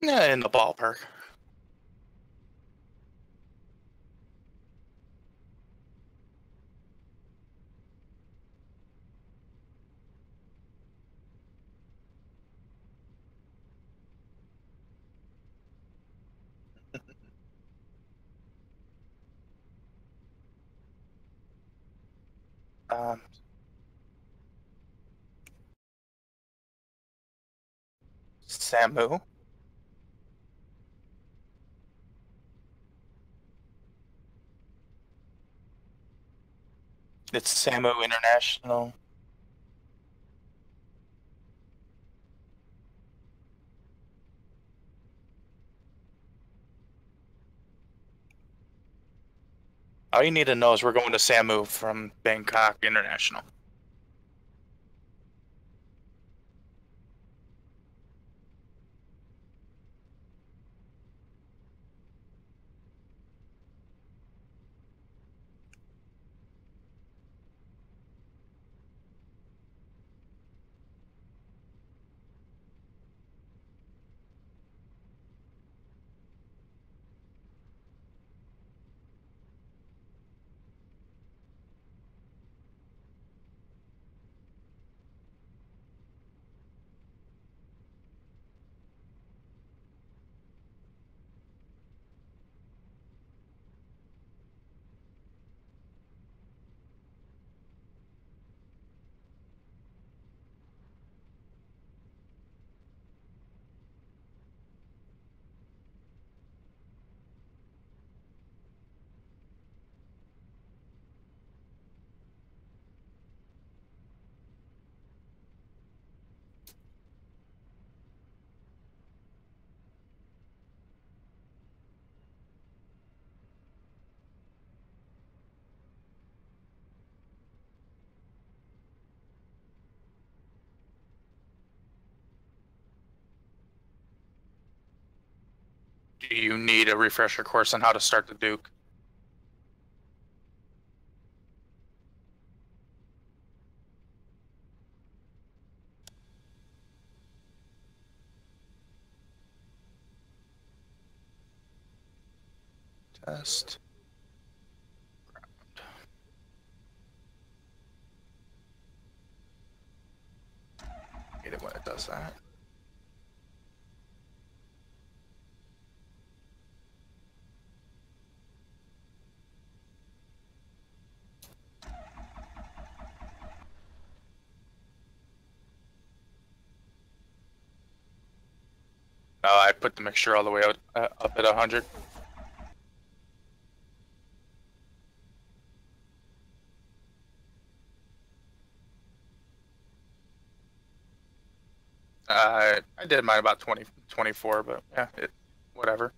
Yeah, in the ballpark. Um, Samu. It's Samu International. All you need to know is we're going to Samu from Bangkok International. Do you need a refresher course on how to start the Duke? Test. Hate it when it does that. No, I put the mixture all the way out, up at 100. I did mine about 24, but yeah, whatever.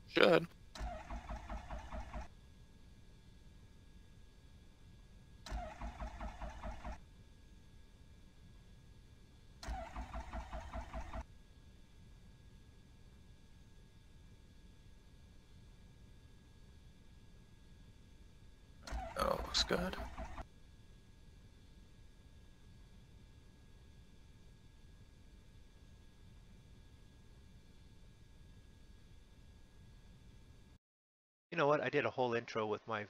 Should. Oh, looks good. You know what? I did a whole intro with my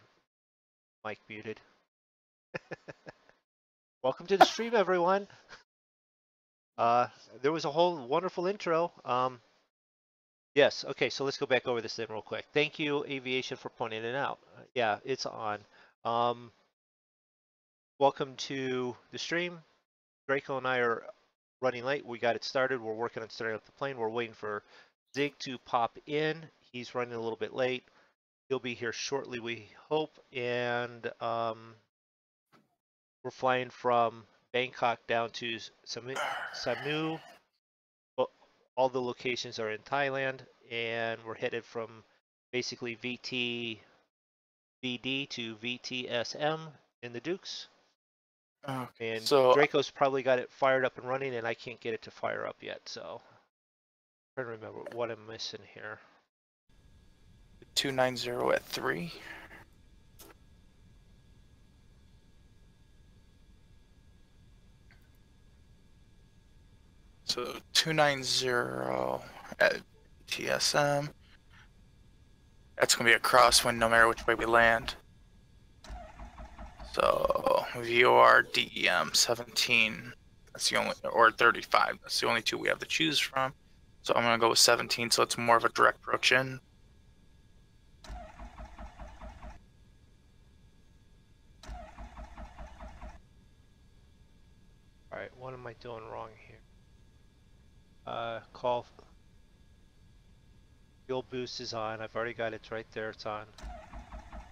mic muted. Welcome to the stream, everyone. There was a whole wonderful intro. Yes, okay, so let's go back over this then real quick. Thank you, Aviation, for pointing it out. Yeah, it's on. Welcome to the stream. Draco and I are running late. We got it started. We're working on starting up the plane. We're waiting for Zig to pop in. He's running a little bit late. He'll be here shortly, we hope. And we're flying from Bangkok down to Samu. All the locations are in Thailand, and we're headed from basically VTBD to VTSM in the Dukes. Okay, And so Draco's probably got it fired up and running, and I can't get it to fire up yet. So I'm trying to remember what I'm missing here. 290 at 3. So 290 at VTSM. That's going to be a crosswind no matter which way we land. So VOR DEM 17. That's the only, or 35. That's the only two we have to choose from. So I'm going to go with 17, so it's more of a direct approach in. Alright, what am I doing wrong here? Call fuel boost is on. I've already got it right there. It's on.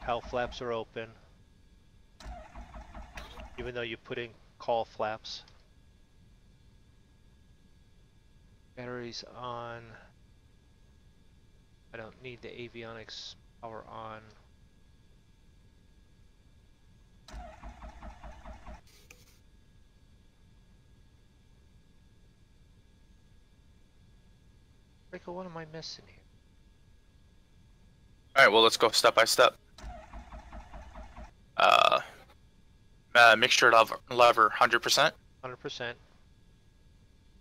Cowl flaps are open. Even though you put in call flaps. Batteries on. I don't need the avionics power on. Rico, what am I missing here? Alright, well, let's go step by step. Mixture lever 100%.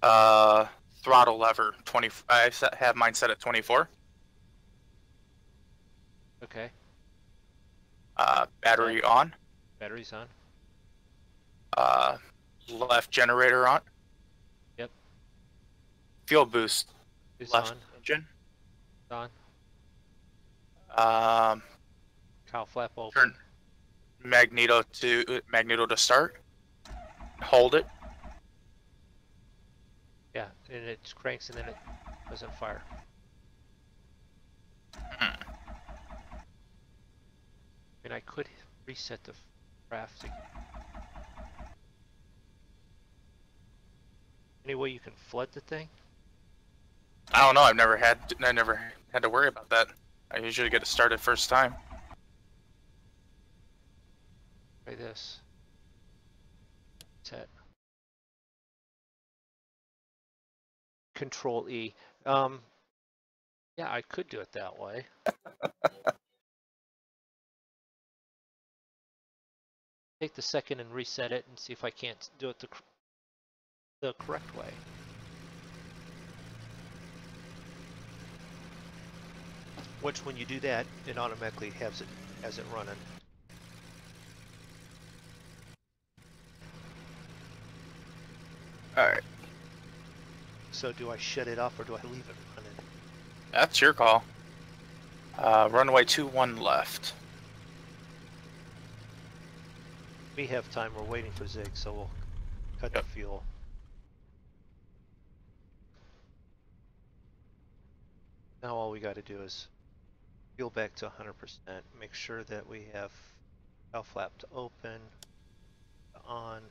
100%. Throttle lever 20. I have mine set at 24. Okay. Battery on. Batteries on. Left generator on. Yep. Fuel boost. It's Left on. engine. On. Cowl flap open. Turn magneto to start. Hold it. Yeah, and it cranks and then it doesn't fire. And I could reset the craft again. Any way you can flood the thing? I don't know. I never had to worry about that. I usually get it started first time. Try this. Set. Control E. Yeah, I could do it that way. Take the second and reset it and see if I can't do it the correct way. Which, when you do that, it automatically has it running. All right. So do I shut it off or do I leave it running? That's your call. Runway 21 left. We have time. We're waiting for Zig, so we'll cut the fuel. Now all we got to do is fuel back to 100%. Make sure that we have cowl flap to open, on.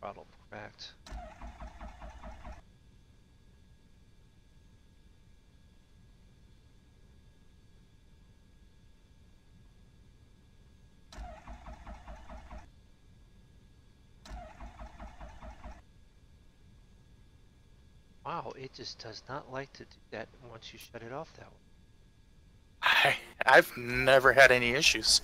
Throttle cracked. Wow, it just does not like to do that once you shut it off that way. I've never had any issues.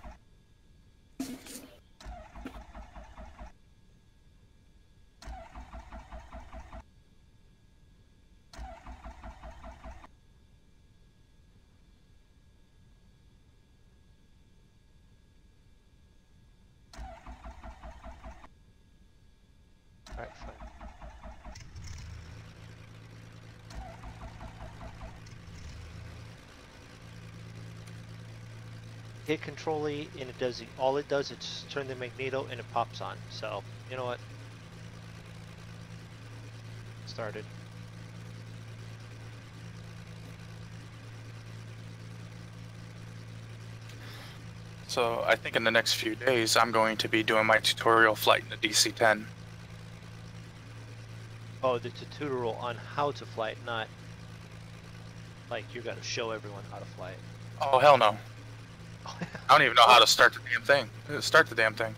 Alright, fine. Hit Control E and it does all it does is just turn the magneto and it pops on. So you know what? Started. So I think in the next few days I'm going to be doing my tutorial flight in the DC-10. Oh, the tutorial on how to fly it, not like you're gonna show everyone how to fly it. Oh hell no. I don't even know how to start the damn thing. Start the damn thing.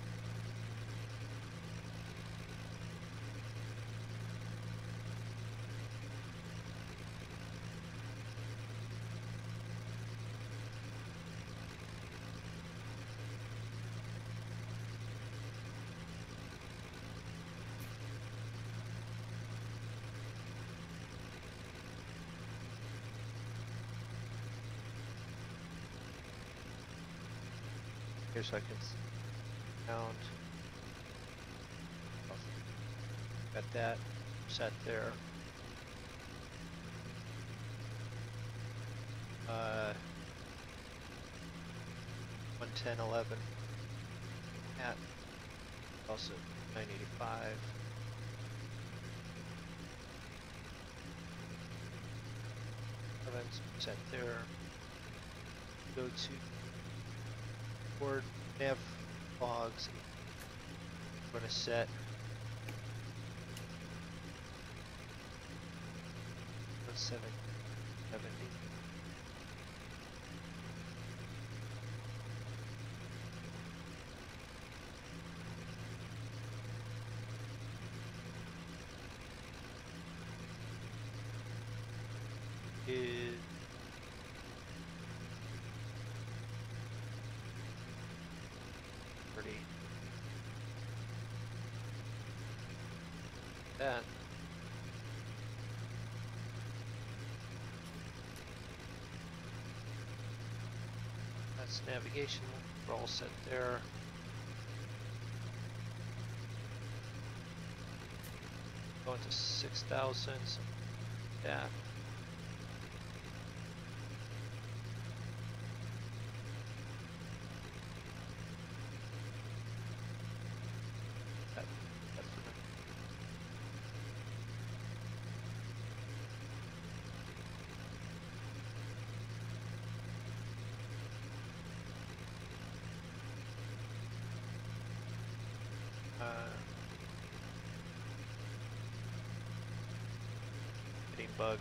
Here's how I can count. Got that set there. 110.11 at also 985. Set there. Go to board nav logs. I'm going to set 770. Is pretty that that's navigation. We're all set there. Going to 6,000. So yeah. Bug.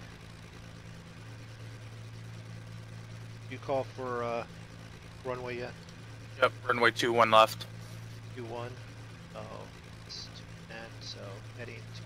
You call for runway yet? Yep, runway 21 left. 21. Oh, it's 210, so heading to.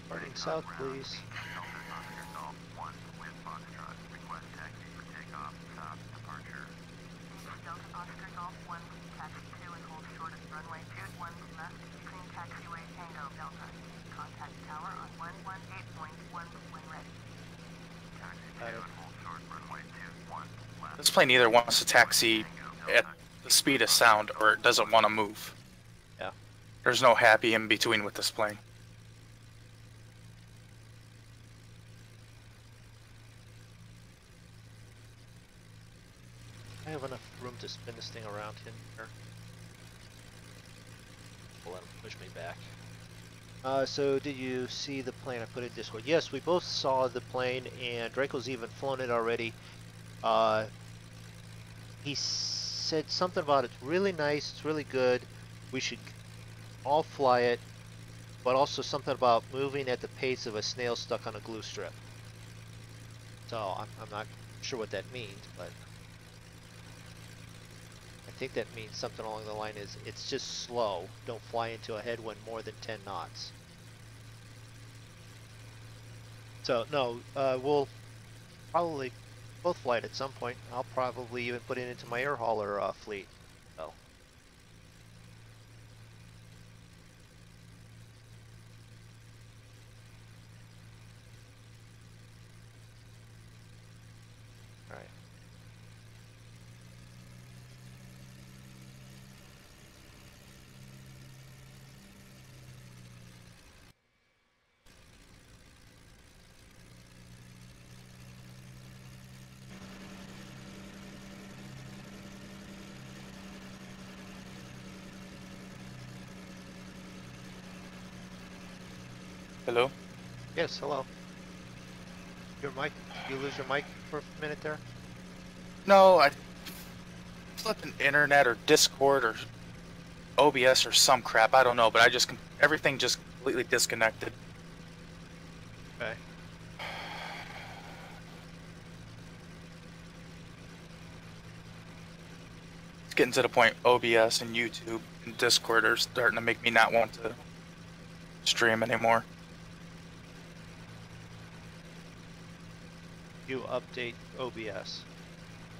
Starting south, please. This plane either wants to taxi at the speed of sound or it doesn't want to move. Yeah. There's no happy in between with this plane. I have enough room to spin this thing around in here. We'll let him push me back. So did you see the plane I put in Discord? Yes, we both saw the plane, and Draco's even flown it already. He said something about it's really nice, it's really good, we should all fly it, but also something about moving at the pace of a snail stuck on a glue strip. So I'm not sure what that means, but I think that means something along the line is it's just slow. Don't fly into a headwind more than 10 knots. So no, we'll probably both fly it at some point. I'll probably even put it into my air hauler fleet. So. All right. Hello? Yes, hello. Your mic, you lose your mic for a minute there? No, I flipping internet or Discord or OBS or some crap. I don't know, but everything just completely disconnected. Okay. getting to the point OBS and YouTube and Discord are starting to make me not want to stream anymore. You update OBS.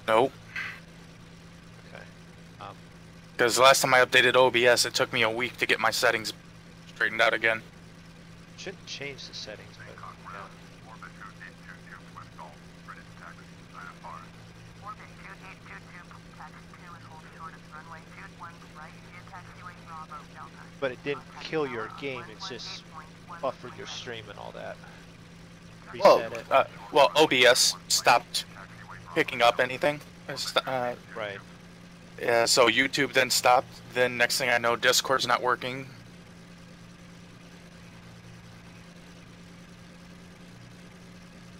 Nope. Okay. Because the last time I updated OBS, it took me a week to get my settings straightened out again. Shouldn't change the settings, but yeah. But it didn't kill your game, it's just buffered your stream and all that. Reset it. Well, OBS stopped picking up anything. Right. Yeah, so YouTube then stopped. Then next thing I know, Discord's not working.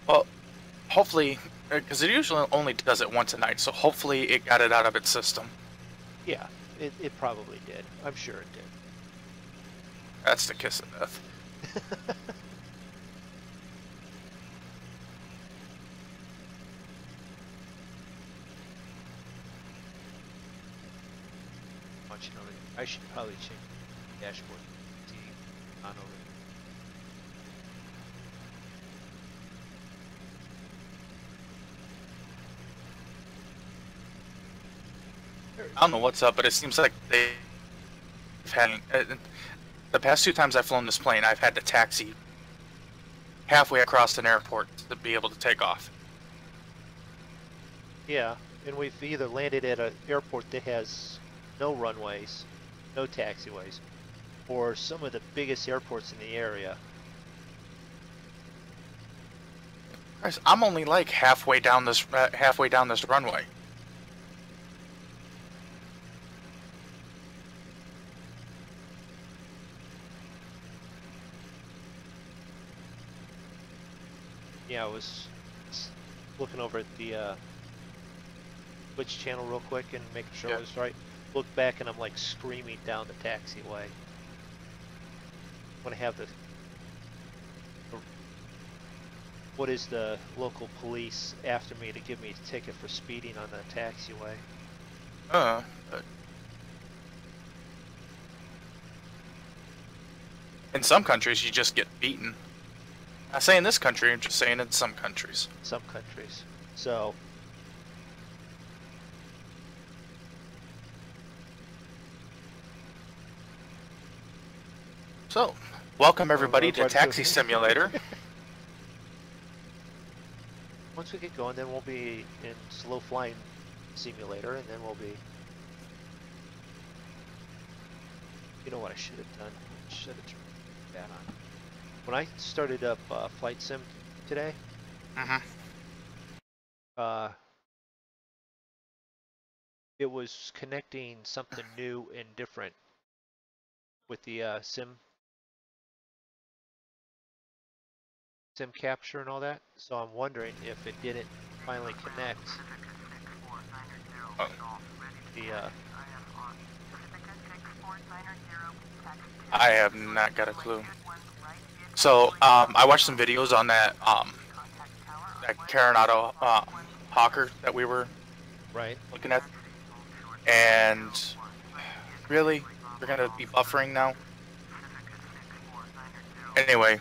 Well, hopefully, because it usually only does it once a night, so hopefully it got it out of its system. Yeah, it probably did. I'm sure it did. That's the kiss of death. I should probably change the dashboard to on over. I don't know what's up, but it seems like they've had the past 2 times I've flown this plane, I've had to taxi halfway across an airport to be able to take off. Yeah, and we've either landed at an airport that has no runways, no taxiways, or some of the biggest airports in the area. Guys, I'm only like halfway down this runway. Yeah, I was looking over at the Twitch channel real quick and making sure it was right. Look back and I'm like screaming down the taxiway. Want to have the what is the local police after me to give me a ticket for speeding on the taxiway? In some countries, you just get beaten. I say in this country, I'm just saying in some countries. Some countries. So. So, welcome everybody to Taxi Simulator. Once we get going, then we'll be in slow flying simulator, and then we'll be. You know what I should have done? I should have turned that on. When I started up Flight Sim today, it was connecting something new and different with the sim capture and all that. So I'm wondering if it didn't finally connect the I have not got a clue. So, I watched some videos on that Coronado Hawker that we were looking at, and really, we're gonna be buffering now. Anyway,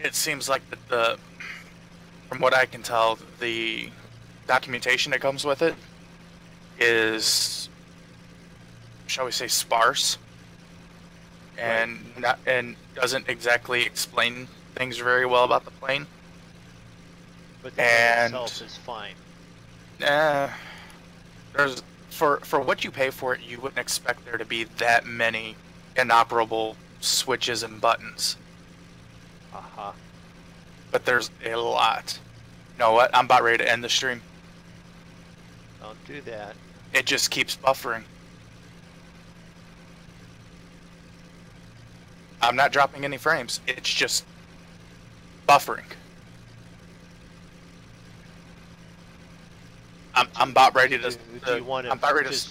it seems like from what I can tell, the documentation that comes with it is, shall we say, sparse. And doesn't exactly explain things very well about the plane. But the plane itself is fine. There's for what you pay for it, you wouldn't expect there to be that many inoperable switches and buttons. But there's a lot. You know what? I'm about ready to end the stream. Don't do that. It just keeps buffering. I'm not dropping any frames. It's just buffering. I'm about ready to. Do you want to? I'm about ready to.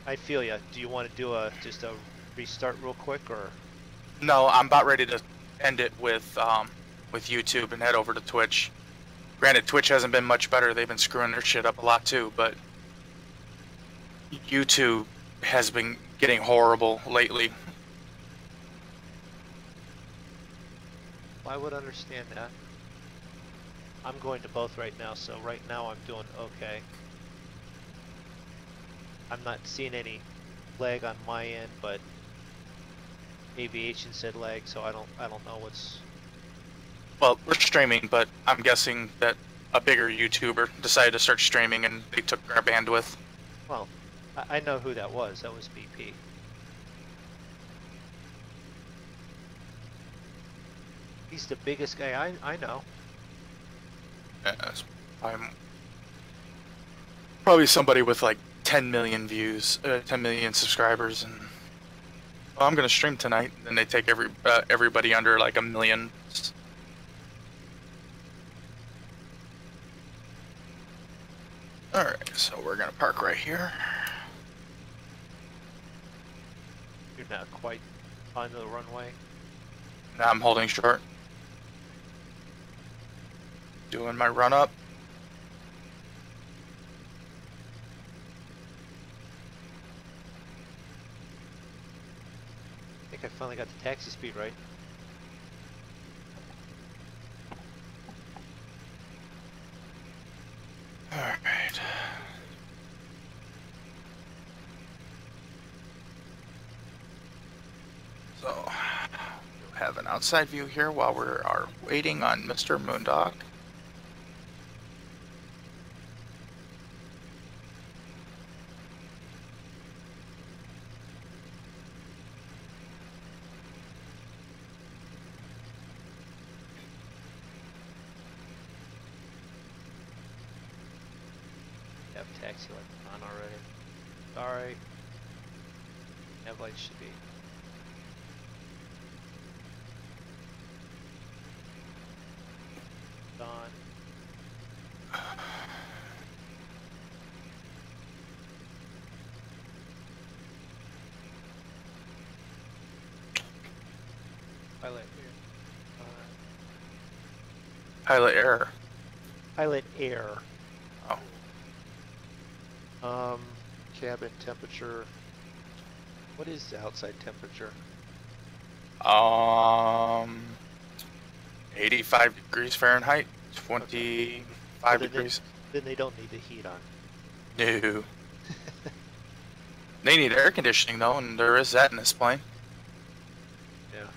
I feel ya. Do you want to do just a restart real quick, or? No, I'm about ready to end it with YouTube and head over to Twitch. Granted, Twitch hasn't been much better. They've been screwing their shit up a lot too, but YouTube has been getting horrible lately. I would understand that. I'm going to both right now, so right now I'm doing okay. I'm not seeing any lag on my end, but aviation said lag, so I don't know what's. Well, we're streaming, but I'm guessing that a bigger YouTuber decided to start streaming and they took our bandwidth. Well, I know who that was. That was BP. He's the biggest guy I know. Yes, I'm probably somebody with like 10 million views, 10 million subscribers, and well, I'm gonna stream tonight. And they take everybody under like 1 million. All right, so we're gonna park right here. You're not quite on the runway. Now I'm holding short. Doing my run up. I think I finally got the taxi speed right. All right. So, we'll have an outside view here while we are waiting on Mr. MoonDog. Taxi light on already. Sorry. Nav light should be. On. Pilot air. Pilot error. Pilot air. Oh. Cabin temperature. What is the outside temperature? 85 degrees Fahrenheit, 25 degrees. Then they don't need the heat on. No. They need air conditioning though, and there is that in this plane. Yeah.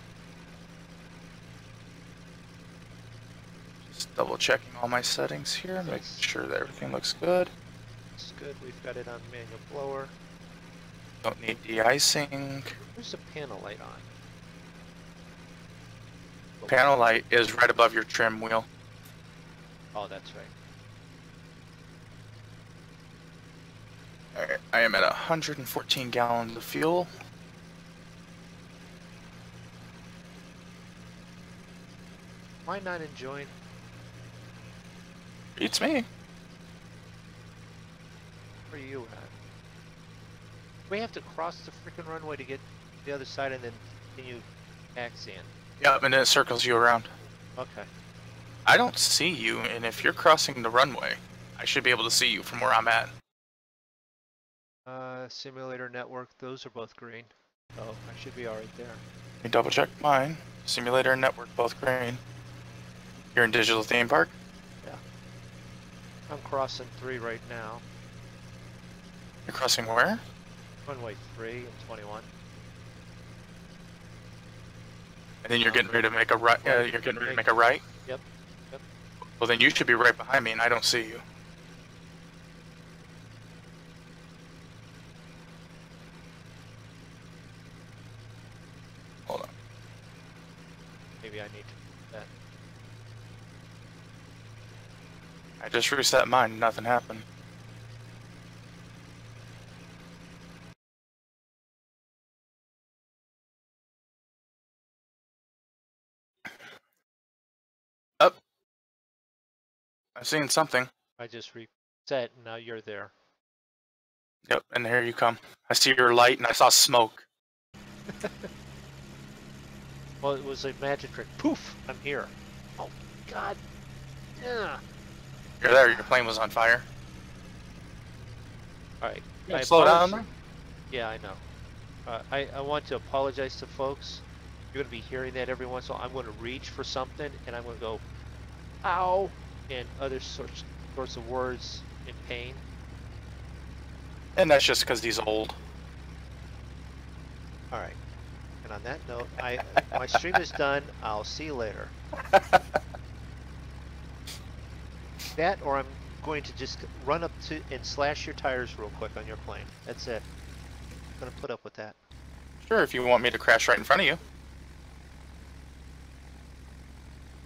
Just double checking all my settings here, making sure that everything looks good. It's good. We've got it on manual blower. Don't need de-icing. Where's the panel light on? Panel light is right above your trim wheel. Oh, that's right. Alright, I am at 114 gallons of fuel. Am I not enjoying? Beats me. Where are you at? We have to cross the freaking runway to get to the other side and then continue taxiing. Yep, and then it circles you around. Okay. I don't see you, and if you're crossing the runway, I should be able to see you from where I'm at. Simulator network, those are both green. Oh, I should be alright there. Let me double check mine. Simulator and network, both green. You're in digital theme park? Yeah. I'm crossing 3 right now. You're crossing where? Runway 3 and 21. And then you're getting ready to make a right. You're getting ready to make a right. Yep. Yep. Well, then you should be right behind me, and I don't see you. Hold on. Maybe I need to do that. I just reset mine. Nothing happened. Up. I've seen something. I just reset and now you're there. Yep, and here you come. I see your light, and I saw smoke. Well, it was a magic trick. Poof! I'm here. Oh, God. Yeah. You're there. Your plane was on fire. Alright. Yeah, slow down there. Yeah, I know. I want to apologize to folks. You're going to be hearing that every once in a while. I'm going to reach for something and I'm going to go, ow, and other sorts of words in pain. And that's just because he's old. All right. And on that note, my stream is done. I'll see you later. That, or I'm going to just run up to and slash your tires real quick on your plane. That's it. I'm going to put up with that. Sure, if you want me to crash right in front of you.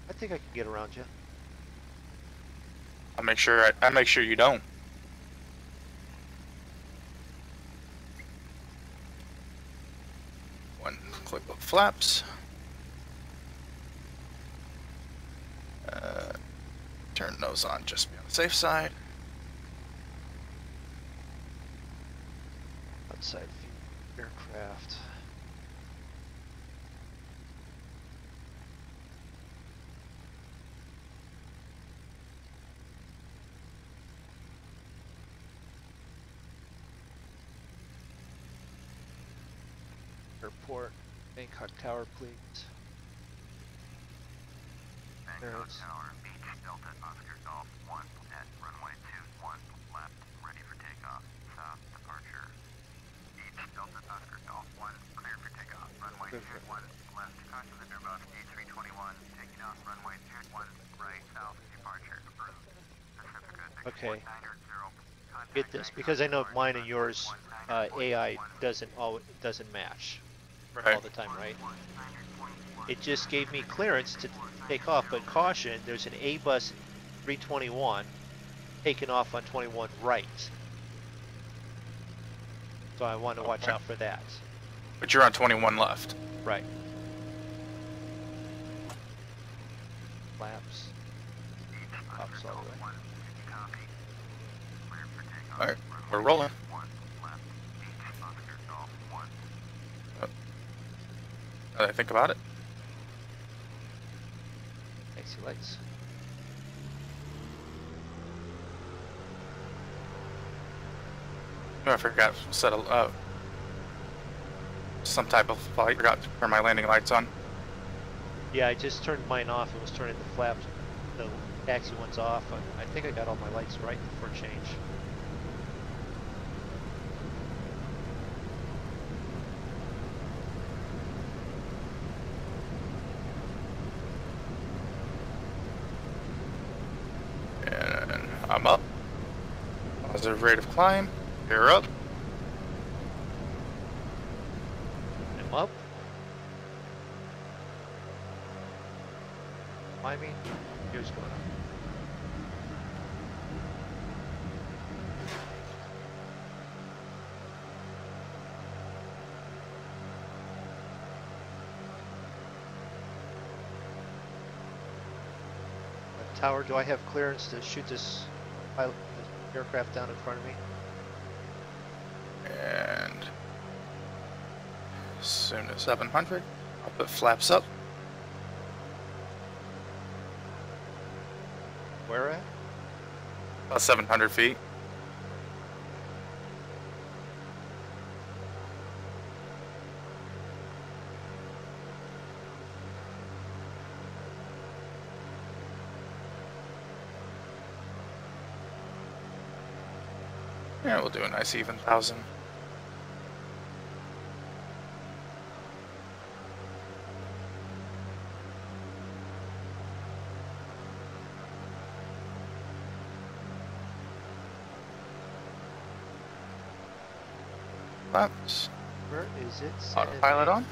I think I can get around you. I'll make sure you don't. One clip of flaps. Turn those on just to be on the safe side. Outside view aircraft. Airport, Bangkok Tower, please. Bangkok Tower, Beach Delta Oscar Golf 1 at runway 21 left, ready for takeoff. South departure. Beach Delta Oscar Golf 1, cleared for takeoff. Runway 21 left, caution the Airbus A321, taking off runway 21 right, south departure. Okay. Get this, because I know mine and yours AI doesn't match all the time, right? It just gave me clearance to take off, but caution, there's an A-bus 321 taking off on 21 right. So I want to watch out for that. But you're on 21 left. Right. Flaps. Pops all the way. Alright, we're rolling. Now that I think about it. Taxi lights. Oh, I forgot to set some type of light. Forgot to turn my landing lights on. Yeah, I just turned mine off and was turning the flaps, the taxi ones off. I think I got all my lights right before change. And I'm up. Positive rate of climb. You're up. I'm up. Climbing. Here's going up. Tower, do I have clearance to shoot this aircraft down in front of me? And as soon as 700, I'll put flaps up. Where at? About 700 feet. Yeah, we'll do a nice even 1,000. Flaps. Where is it? Autopilot on.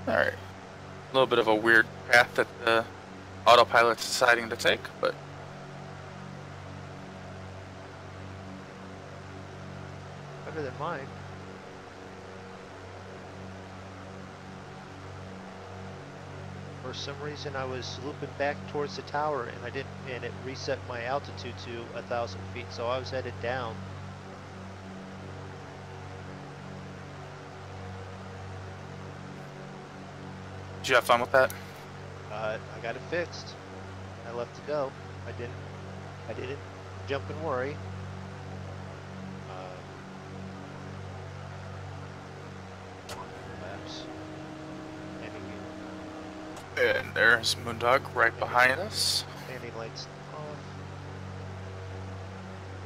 Alright. A little bit of a weird path that the autopilot's deciding to take, but better than mine. for some reason I was looping back towards the tower and I didn't, and it reset my altitude to 1,000 feet, so I was headed down. Did you have fun with that? I got it fixed. I left to go. I didn't jump and worry. Laps. And there's MoonDog right behind us. Landing lights off.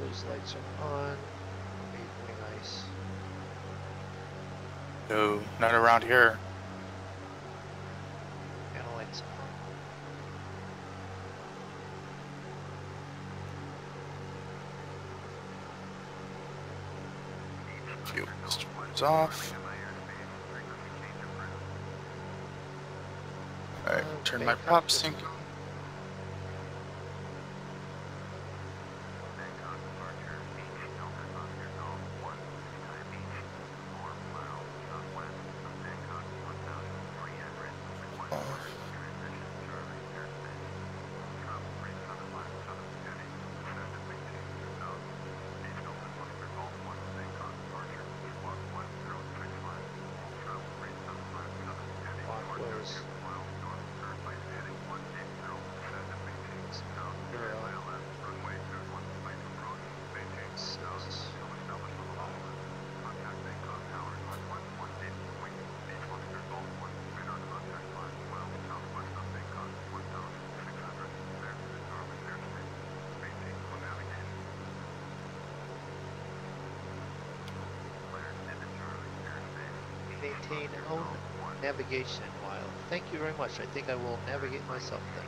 Those lights are on. Very nice. No, not around here. Panel lights on. Fuel is off. Alright, turn my prop sync. Maintain own navigation while. Thank you very much. I think I will navigate myself then.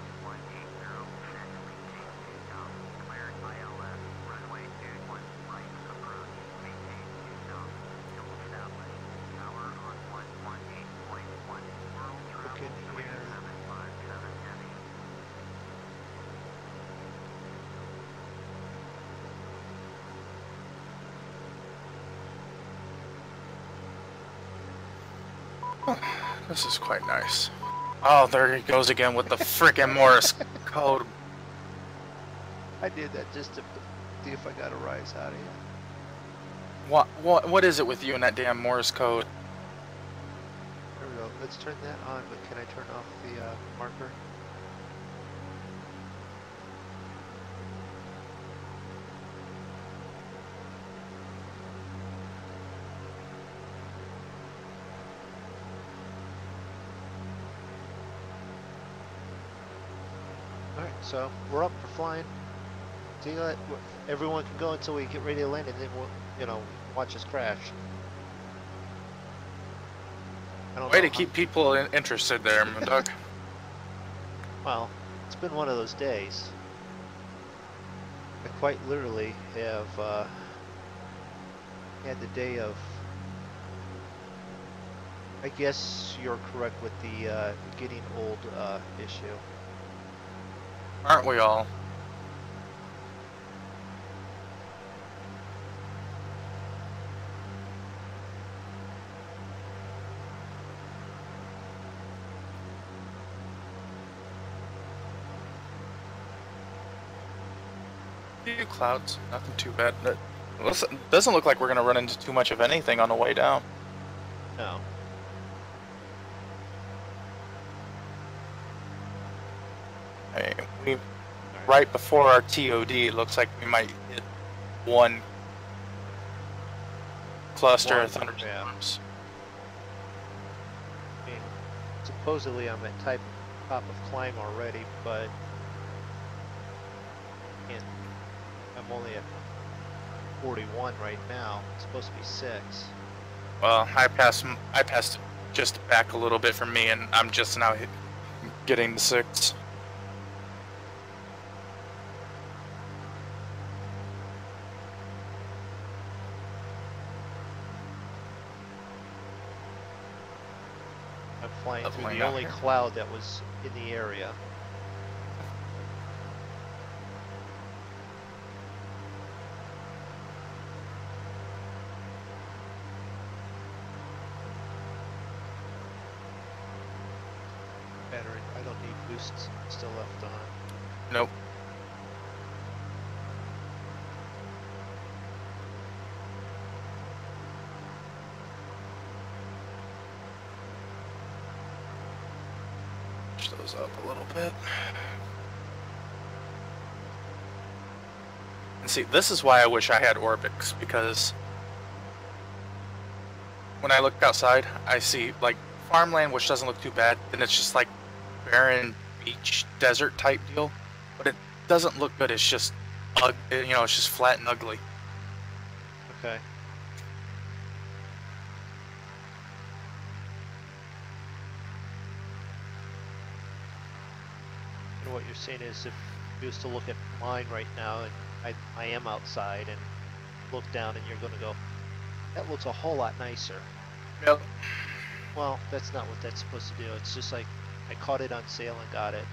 Look in here. This is quite nice. Oh, there he goes again with the frickin' Morse code. I did that just to see if I got a rise out of here. What is it with you and that damn Morse code? There we go. Let's turn that on, but can I turn off the marker? Alright, so we're up for flying. See that? Everyone can go until we get ready to land, and then we'll, you know, watch us crash. Way to keep people interested there, MoonDog. Well, it's been one of those days. I quite literally have had the day of. I guess you're correct with the getting old issue. Aren't we all? Few clouds, nothing too bad. Listen, doesn't look like we're gonna run into too much of anything on the way down. No. Hey, right before our TOD, it looks like we might hit one cluster of thunderstorms. I mean, supposedly I'm at top of climb already, but I'm only at 41 right now. It's supposed to be 6. Well, I passed just back a little bit from me, and I'm just now getting the 6. I'm flying through the only cloud that was in the area. Battery. I don't need boosts still left on. Nope. Push those up a little bit. And see, this is why I wish I had ORBX, because when I look outside, I see like farmland, which doesn't look too bad, then it's just like barren beach desert type deal, but it doesn't look good. It's just you know, it's just flat and ugly. Okay. And what you're saying is, if you was to look at mine right now, and I am outside and look down, and you're going to go, that looks a whole lot nicer. Yep. Well, that's not what that's supposed to do. It's just like I caught it on sale and got it.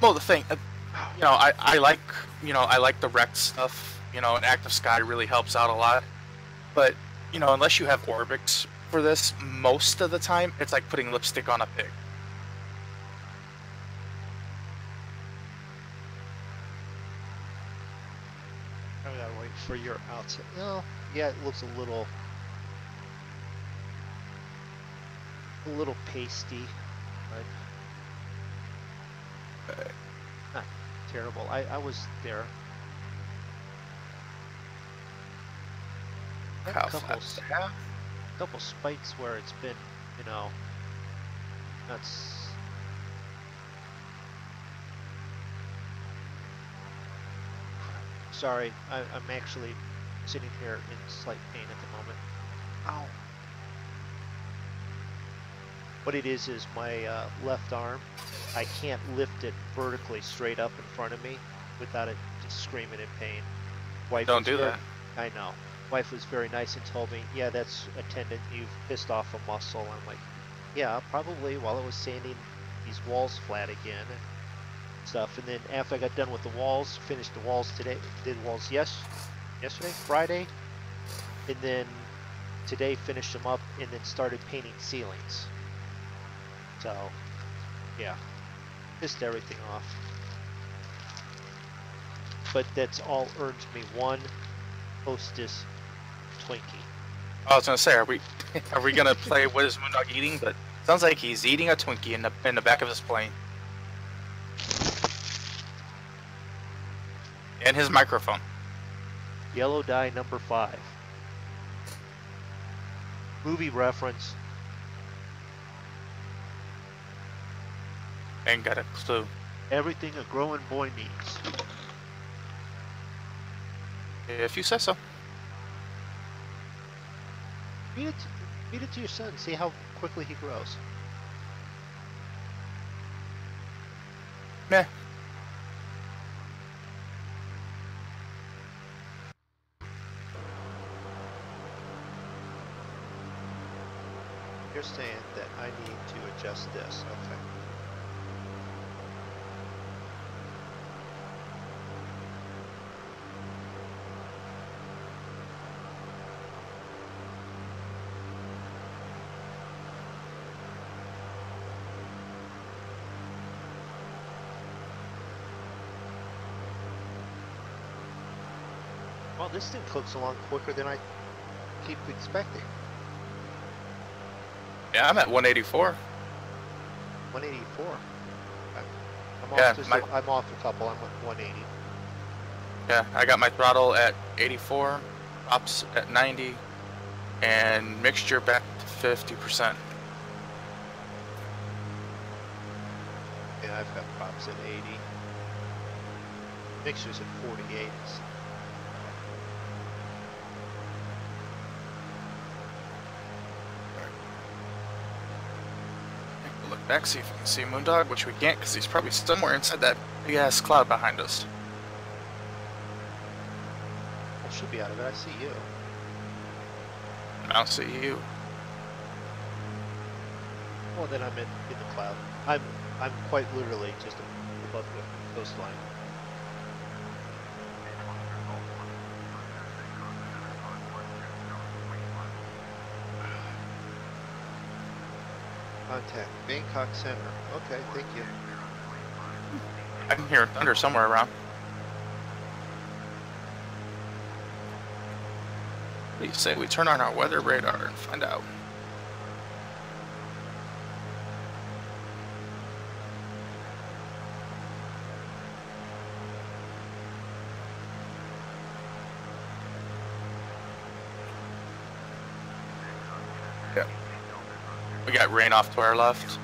Well, the thing, you know, I like, you know, I like the wrecked stuff. You know, an active sky really helps out a lot. But, you know, unless you have ORBX for this, most of the time, it's like putting lipstick on a pig. I gotta wait for your outside. No, yeah, it looks a little pasty, but not terrible. I was there. Had How a fast? couple spikes where it's been, you know, that's. Sorry, I'm actually sitting here in slight pain at the moment. Ow. What it is my left arm, I can't lift it vertically straight up in front of me without it just screaming in pain. Wife Don't do that. I know. Wife was very nice and told me, yeah, that's a tendon, you've pissed off a muscle. I'm like, yeah, probably while I was sanding these walls flat again and stuff. And then after I got done with the walls, finished the walls today, did walls yesterday, Friday, and then today finished them up and then started painting ceilings. So, yeah, pissed everything off. But that's all earned me one Hostess Twinkie. I was gonna say, are we gonna play what is MoonDog eating? But sounds like he's eating a Twinkie in the back of his plane. And his microphone. Yellow dye number 5. Movie reference. Ain't got a clue. Everything a growing boy needs. If you say so. Feed it to your son. See how quickly he grows. Meh. You're saying that I need to adjust this. Okay. Well, this thing cooks along quicker than I keep expecting. Yeah, I'm at 184. 184. Okay. I'm off a couple. I'm at 180. Yeah, I got my throttle at 84, props at 90, and mixture back to 50%. Yeah, I've got props at 80. Mixture's at 48. Look back, see if we can see MoonDog, which we can't because he's probably somewhere inside that big ass cloud behind us. I should be out of it. I see you. I don't see you. Well, then I'm in the cloud. I'm quite literally just above the coastline. Contact Bangkok Center. Okay, thank you. I can hear thunder somewhere around. What do you say we turn on our weather radar and find out? Yeah. We got rain off to our left.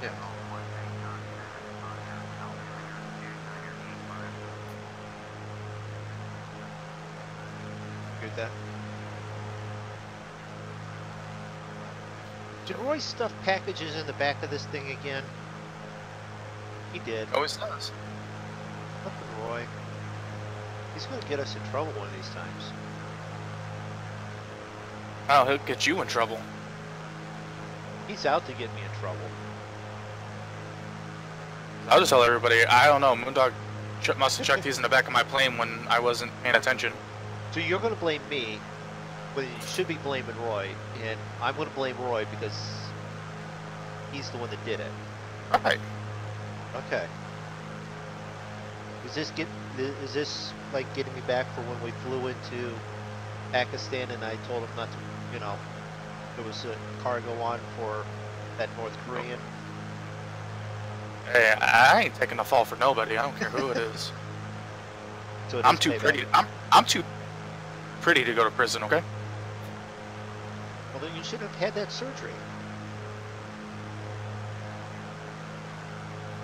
Yeah. Heard that. Did Roy stuff packages in the back of this thing again? He did. Always does. Fucking Roy. He's gonna get us in trouble one of these times. Oh, he'll get you in trouble. He's out to get me in trouble. I'll just tell everybody, I don't know, MoonDog must have chucked these in the back of my plane when I wasn't paying attention. So you're gonna blame me, but you should be blaming Roy, and I'm gonna blame Roy because he's the one that did it. Right. Okay. Is this like getting me back for when we flew into Pakistan and I told him not to, you know, there was a cargo on for that North Korean? Hey, I ain't taking a fall for nobody. I don't care who it is. So I'm too pretty. I'm too pretty to go to prison. Okay. Well, then you should have had that surgery.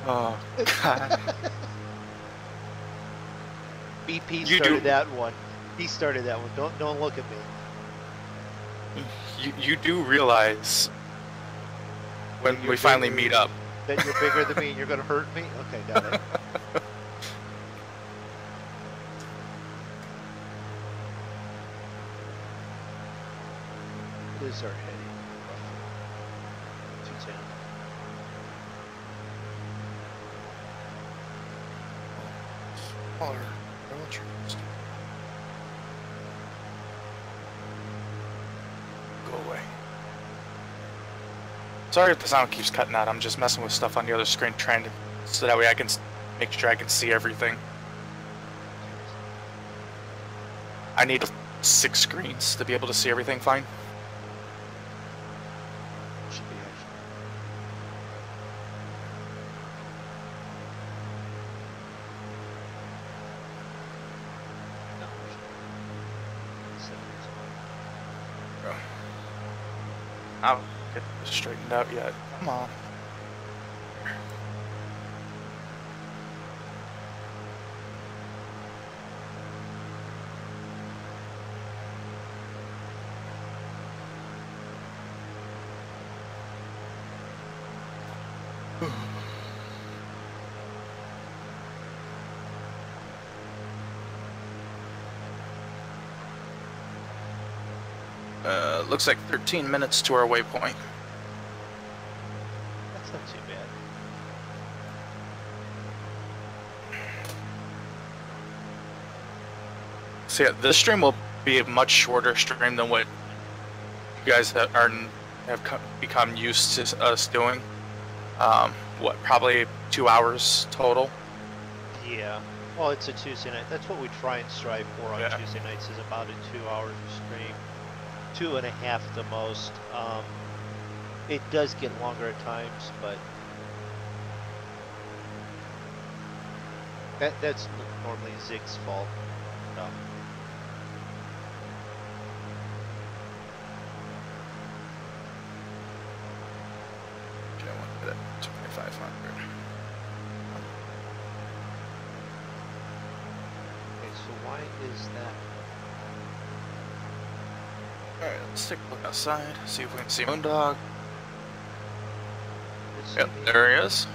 Oh God. BP started that one. He started that one. Don't look at me. You do realize when we finally meet up that you're bigger than me and you're gonna hurt me? Okay, got it. What is our heading? 210. Smaller troops. Go away. Sorry if the sound keeps cutting out. I'm just messing with stuff on the other screen, trying to, so that way I can make sure I can see everything. I need 6 screens to be able to see everything fine. Should be actually. No, I'll get this straightened out yet. Come on. Looks like 13 minutes to our waypoint. That's not too bad. So yeah, this stream will be a much shorter stream than what you guys have become used to us doing. What, probably 2 hours total? Yeah. Well, it's a Tuesday night. That's what we try and strive for on Tuesday nights, is about a 2-hour stream. 2.5 at the most. It does get longer at times, but that's normally Zig's fault. No. Okay, I want to at 2,500. Okay, so why is that? Alright, let's take a look outside, see if we can see MoonDog. Yep, there he is.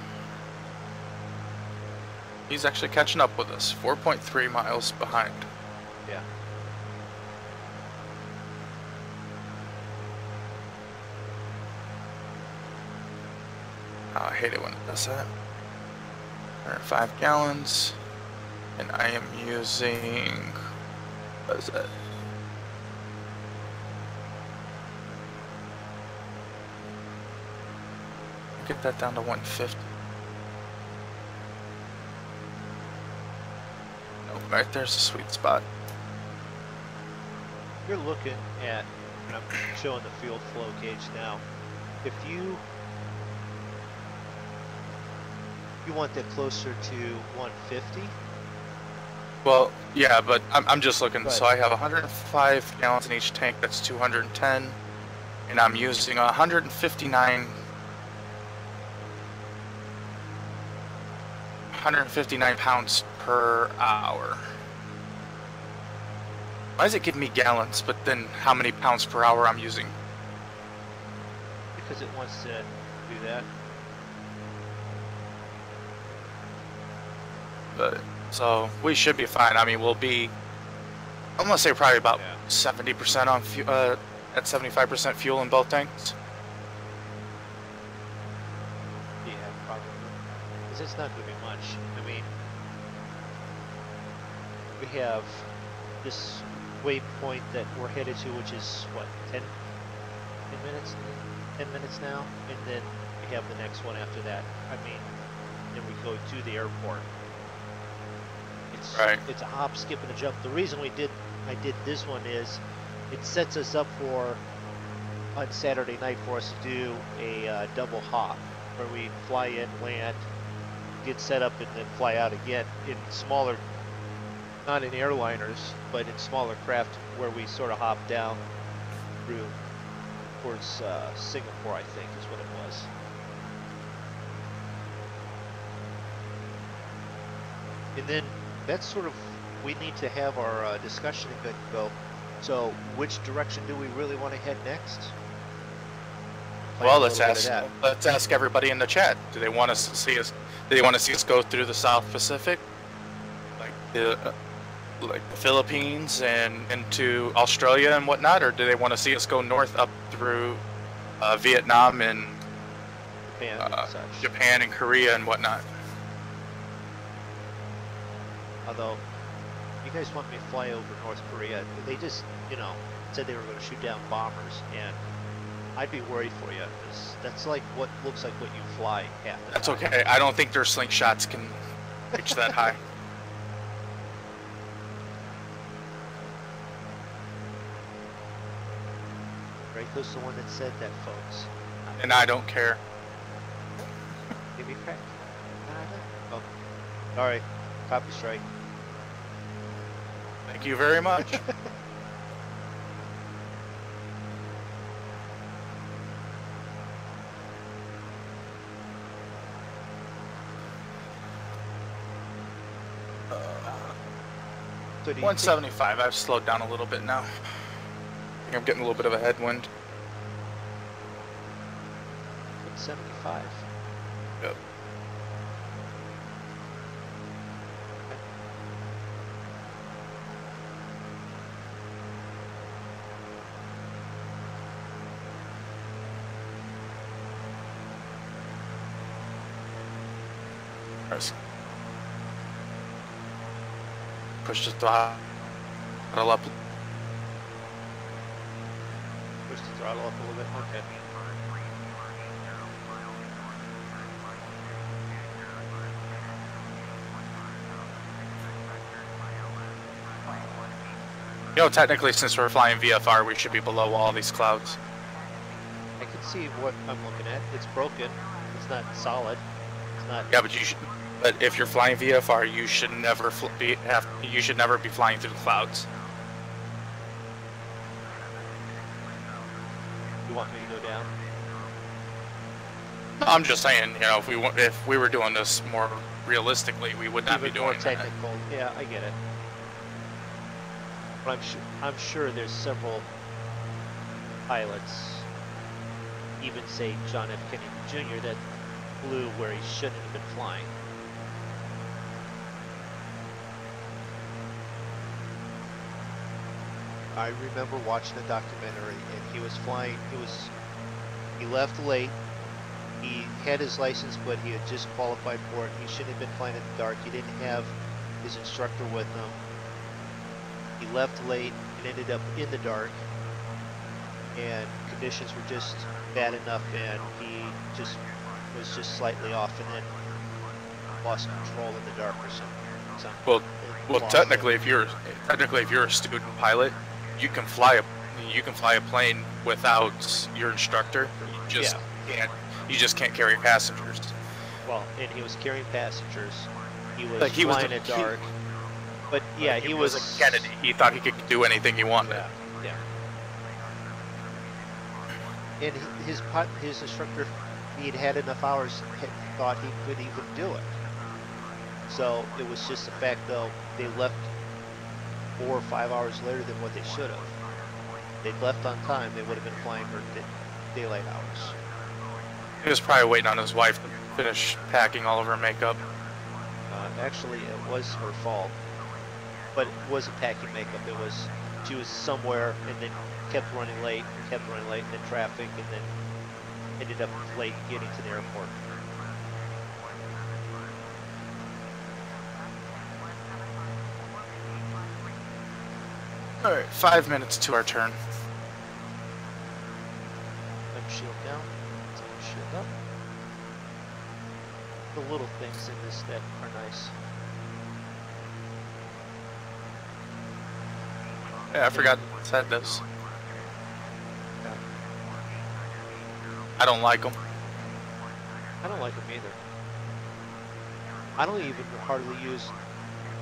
He's actually catching up with us, 4.3 miles behind. Yeah. Oh, I hate it when it does that. Alright, 5 gallons. And I am using... what is that? Get that down to 150. Nope, right there's a sweet spot. You're looking at, and I'm showing the field flow gauge now. If you want that closer to 150. Well, yeah, but I'm just looking. But, so I have 105 gallons in each tank. That's 210, and I'm using 159 pounds per hour. Why does it give me gallons, but then how many pounds per hour I'm using? because it wants to do that. But so we should be fine. I mean, we'll be, I'm gonna say probably about 70% on at 75% fuel in both tanks. Yeah, probably. Because it's not going to be much. I mean, we have this waypoint that we're headed to, which is what, 10 minutes? 10 minutes now, and then we have the next one after that. I mean, then we go to the airport. It's a hop, skip, and a jump. The reason I did this one is it sets us up for on Saturday night for us to do a double hop where we fly in, land, get set up, and then fly out again in smaller, not in airliners, but in smaller craft where we sort of hop down through towards Singapore, I think is what it was. And then that's sort of, we need to have our discussion and go. So which direction do we really want to head next? Well, let's ask everybody in the chat. Do they want to see us? Do they want to see us go through the South Pacific, like the Philippines and into Australia and whatnot, or do they want to see us go north up through Vietnam and Japan and Korea and whatnot? Although, you guys want me to fly over North Korea, they just, said they were going to shoot down bombers, and I'd be worried for you, because that's like what looks like what you fly half the time. That's okay. I don't think their slingshots can reach that high. Draco's the one that said that, folks. And I don't care. Give me crack. Oh, sorry. Copy strike. Thank you very much. So 175. I've slowed down a little bit now. I think I'm getting a little bit of a headwind. 175. Yep. Push the throttle up. Push the throttle up a little bit. Okay. Technically, since we're flying VFR, we should be below all these clouds. I can see what I'm looking at. It's broken. It's not solid. It's not. Yeah, but you should. But if you're flying VFR, you should never be flying through the clouds. You want me to go down? I'm just saying, if we were doing this more realistically, we would not be doing more technical. That. Yeah, I get it. But I'm sure there's several pilots, even say John F. Kennedy Jr., that flew where he shouldn't have been flying. I remember watching a documentary, and he was flying. He left late. He had his license, but he had just qualified for it. He shouldn't have been flying in the dark. He didn't have his instructor with him. He left late and ended up in the dark, and conditions were just bad enough, and he just was just slightly off, and then lost control in the dark or something. Well, technically, if you're a student pilot, you can fly a plane without your instructor. You just can't carry passengers. Well, and he was carrying passengers. He was Like, he was flying the- in dark. But yeah, Like, he was a Kennedy. He thought he could do anything he wanted. Yeah. And his instructor, he had enough hours, thought he could even do it. So it was just the fact, though, they left 4 or 5 hours later than what they should have. They'd left on time, they would have been flying for daylight hours. He was probably waiting on his wife to finish packing all of her makeup. Actually, it was her fault, but it wasn't packing makeup. It was she was somewhere and then kept running late, and then traffic, and then ended up late getting to the airport. All right, 5 minutes to our turn. Shield down, shield up. The little things in this that are nice. Yeah, I forgot what that does. Yeah. I don't like them. I don't like them either. I don't even hardly use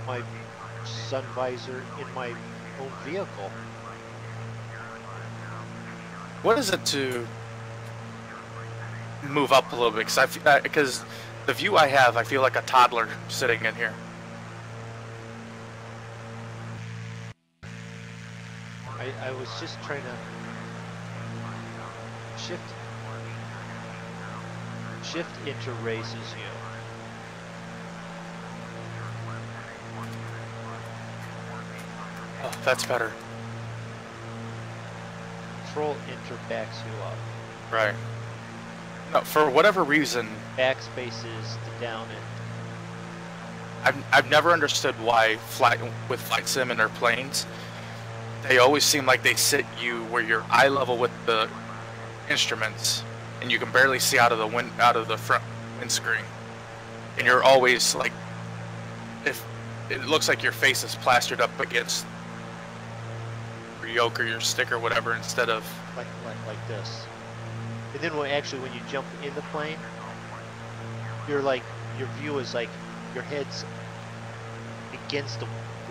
my sun visor in my own vehicle. What is it to move up a little bit? Because the view I have, I feel like a toddler sitting in here. I was just trying to shift into raises you. Oh, that's better. Control enter backs you up. Right. No, for whatever reason, Backspace is the down and I've never understood why with flight sim and their planes, they always seem like they sit you where you're eye level with the instruments, and you can barely see out of the front windscreen, and you're always like, if it looks like your face is plastered up against your yoke or your stick or whatever, instead of like this. And then when you jump in the plane, you're like, your view is like your head's against the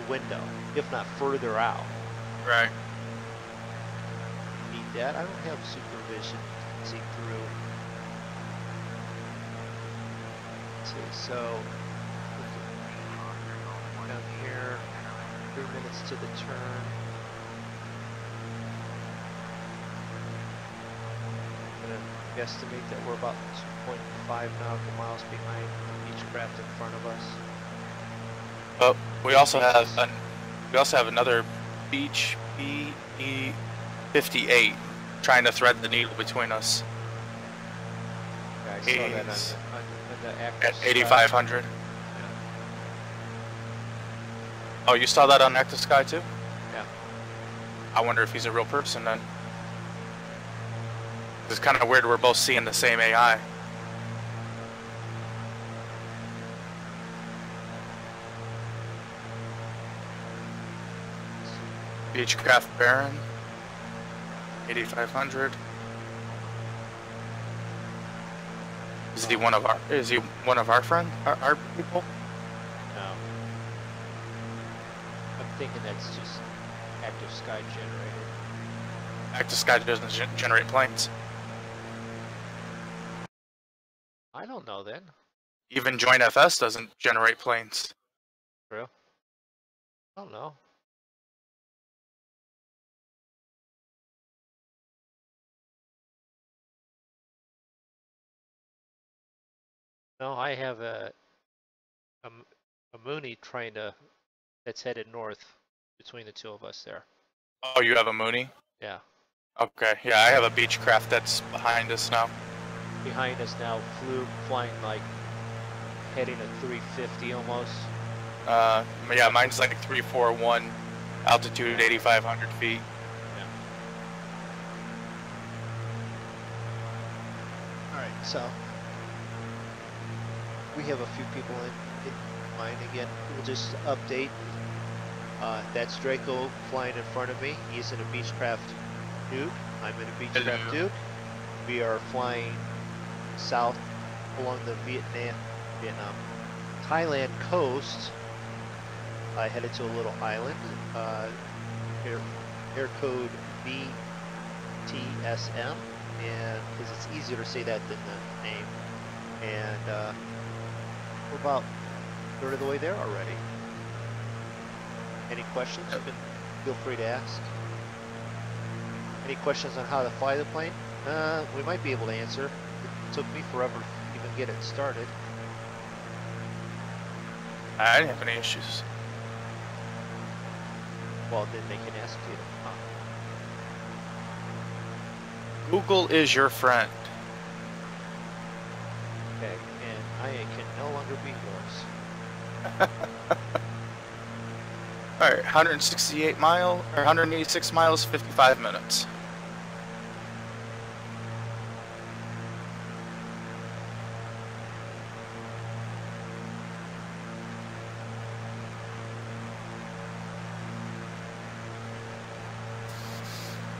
window, if not further out. right. Need that? I don't have supervision to see through. Let's see, so down here, 3 minutes to the turn. I'm gonna guesstimate that we're about 2.5 nautical miles behind the Beechcraft in front of us. But we also have another Beech BE 58 trying to thread the needle between us. Yeah, I saw that He's on the active at 8,500. Oh, you saw that on Active Sky too? Yeah. I wonder if he's a real person then. It's kind of weird we're both seeing the same AI. Beechcraft Baron, 8,500. Is he one of our friends? Our people? No. I'm thinking that's just Active Sky generated. Active Sky doesn't generate planes. I don't know then. Even Join FS doesn't generate planes. True. I don't know. No, I have a Mooney that's headed north between the two of us there. Oh, you have a Mooney? Yeah. Okay, yeah, I have a Beechcraft that's behind us now. Behind us now, flying like heading at 350 almost. Yeah, mine's like 341, altitude 8,500 feet. Yeah. All right, so We have a few people in mind again. We'll just update. That's Draco flying in front of me. He's in a Beechcraft Duke. I'm in a Beechcraft Duke. We are flying south along the Vietnam, Thailand coast. I headed to a little island. Air code VTSM, and because it's easier to say that than the name. And we're about a third of the way there already. Any questions? You can feel free to ask. Any questions on how to fly the plane? We might be able to answer. It took me forever to even get it started. I didn't have any issues. Well, then they can ask you. Google is your friend. Okay, and I can no longer be yours. All right, 168 mile or 186 miles, 55 minutes.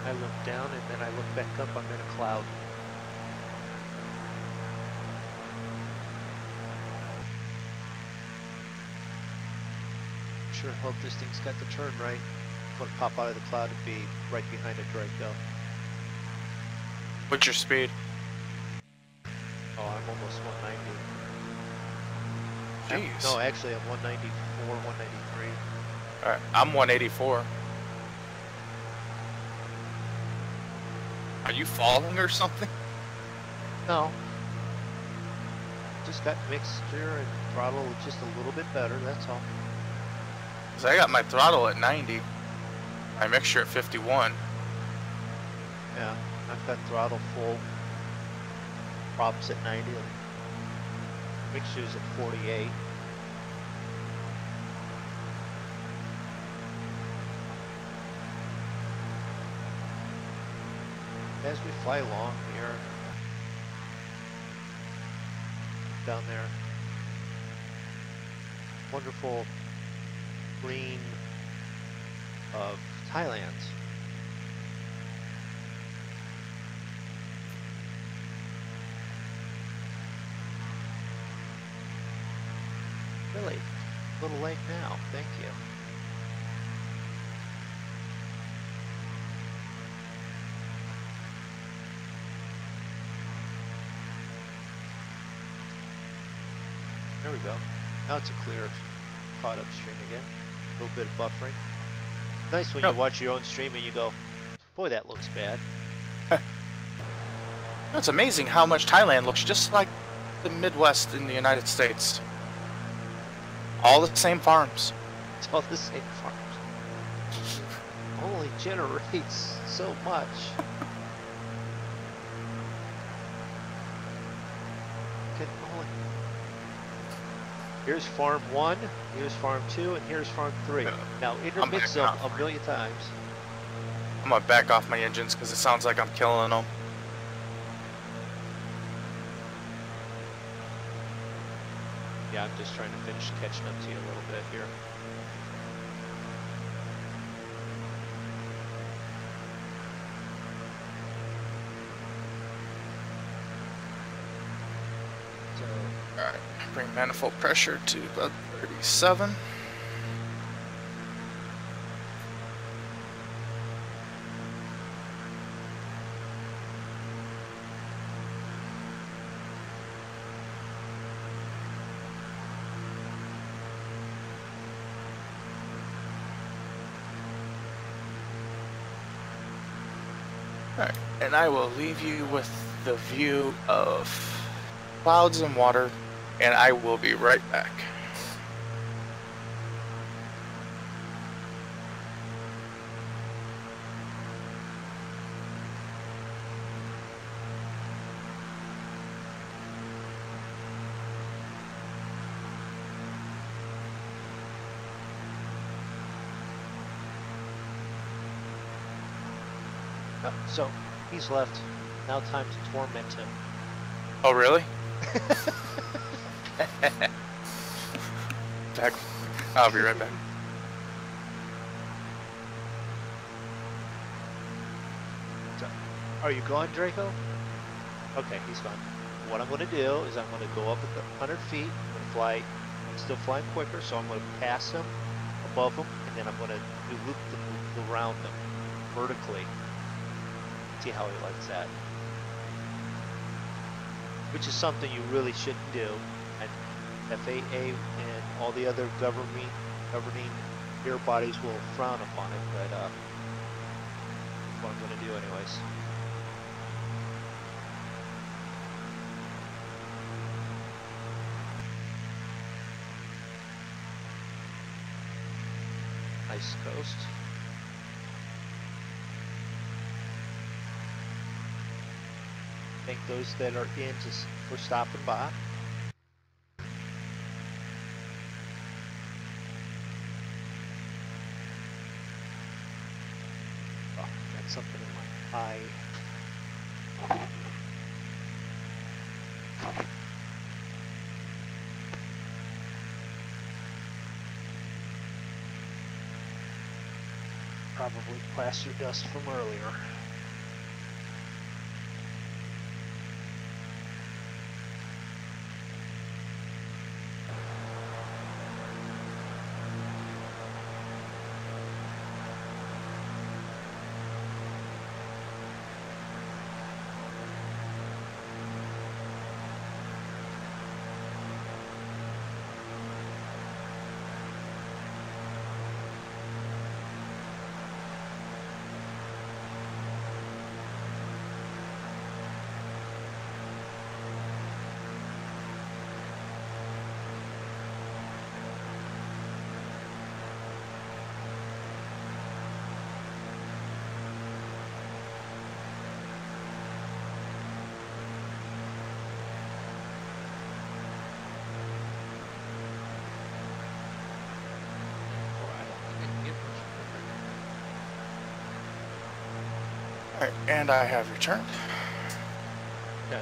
I look down and then I look back up, I'm in a cloud. Sure hope this thing's got the turn right. I'm gonna pop out of the cloud and be right behind a Draco. What's your speed? Oh, I'm almost 190. Jeez. No, actually I'm 194, 193. All right, I'm 184. Are you falling or something? No. Just got mixture and throttle just a little bit better, that's all. 'Cause I got my throttle at 90. My mixture at 51. Yeah, I've got throttle full. Props at 90. Mixture's at 48. As we fly along here, down there, wonderful green of Thailand. Really, little late now, thank you. There we go. Now it's a clear, caught up stream again. A little bit of buffering. Nice when you watch your own stream and you go, boy, that looks bad. It's amazing how much Thailand looks just like the Midwest in the United States. All the same farms. It's all the same farms. Only generates so much. Can only... Here's farm 1, here's farm 2, and here's farm 3. Now intermix them a million times. I'm gonna back off my engines because it sounds like I'm killing them. Yeah, I'm just trying to finish catching up to you a little bit here. So, Alright, bring manifold pressure to about 37. Alright, and I will leave you with the view of clouds and water, and I will be right back. So, he's left. Now time to torment him. Oh, really? Back. I'll be right back. So, are you gone, Draco? Okay, he's gone. What I'm going to do is I'm going to go up at the 100 feet. I'm going to fly. I'm still flying quicker, so I'm going to pass him, above him, and then I'm going to loop around them vertically. See how he likes that. Which is something you really shouldn't do. And FAA and all the other governing air bodies will frown upon it, but that's what I'm going to do anyways. Nice coast. Thank those that are in for stopping by. Oh, got something in my eye. Probably plaster dust from earlier. Alright, and I have returned. Okay.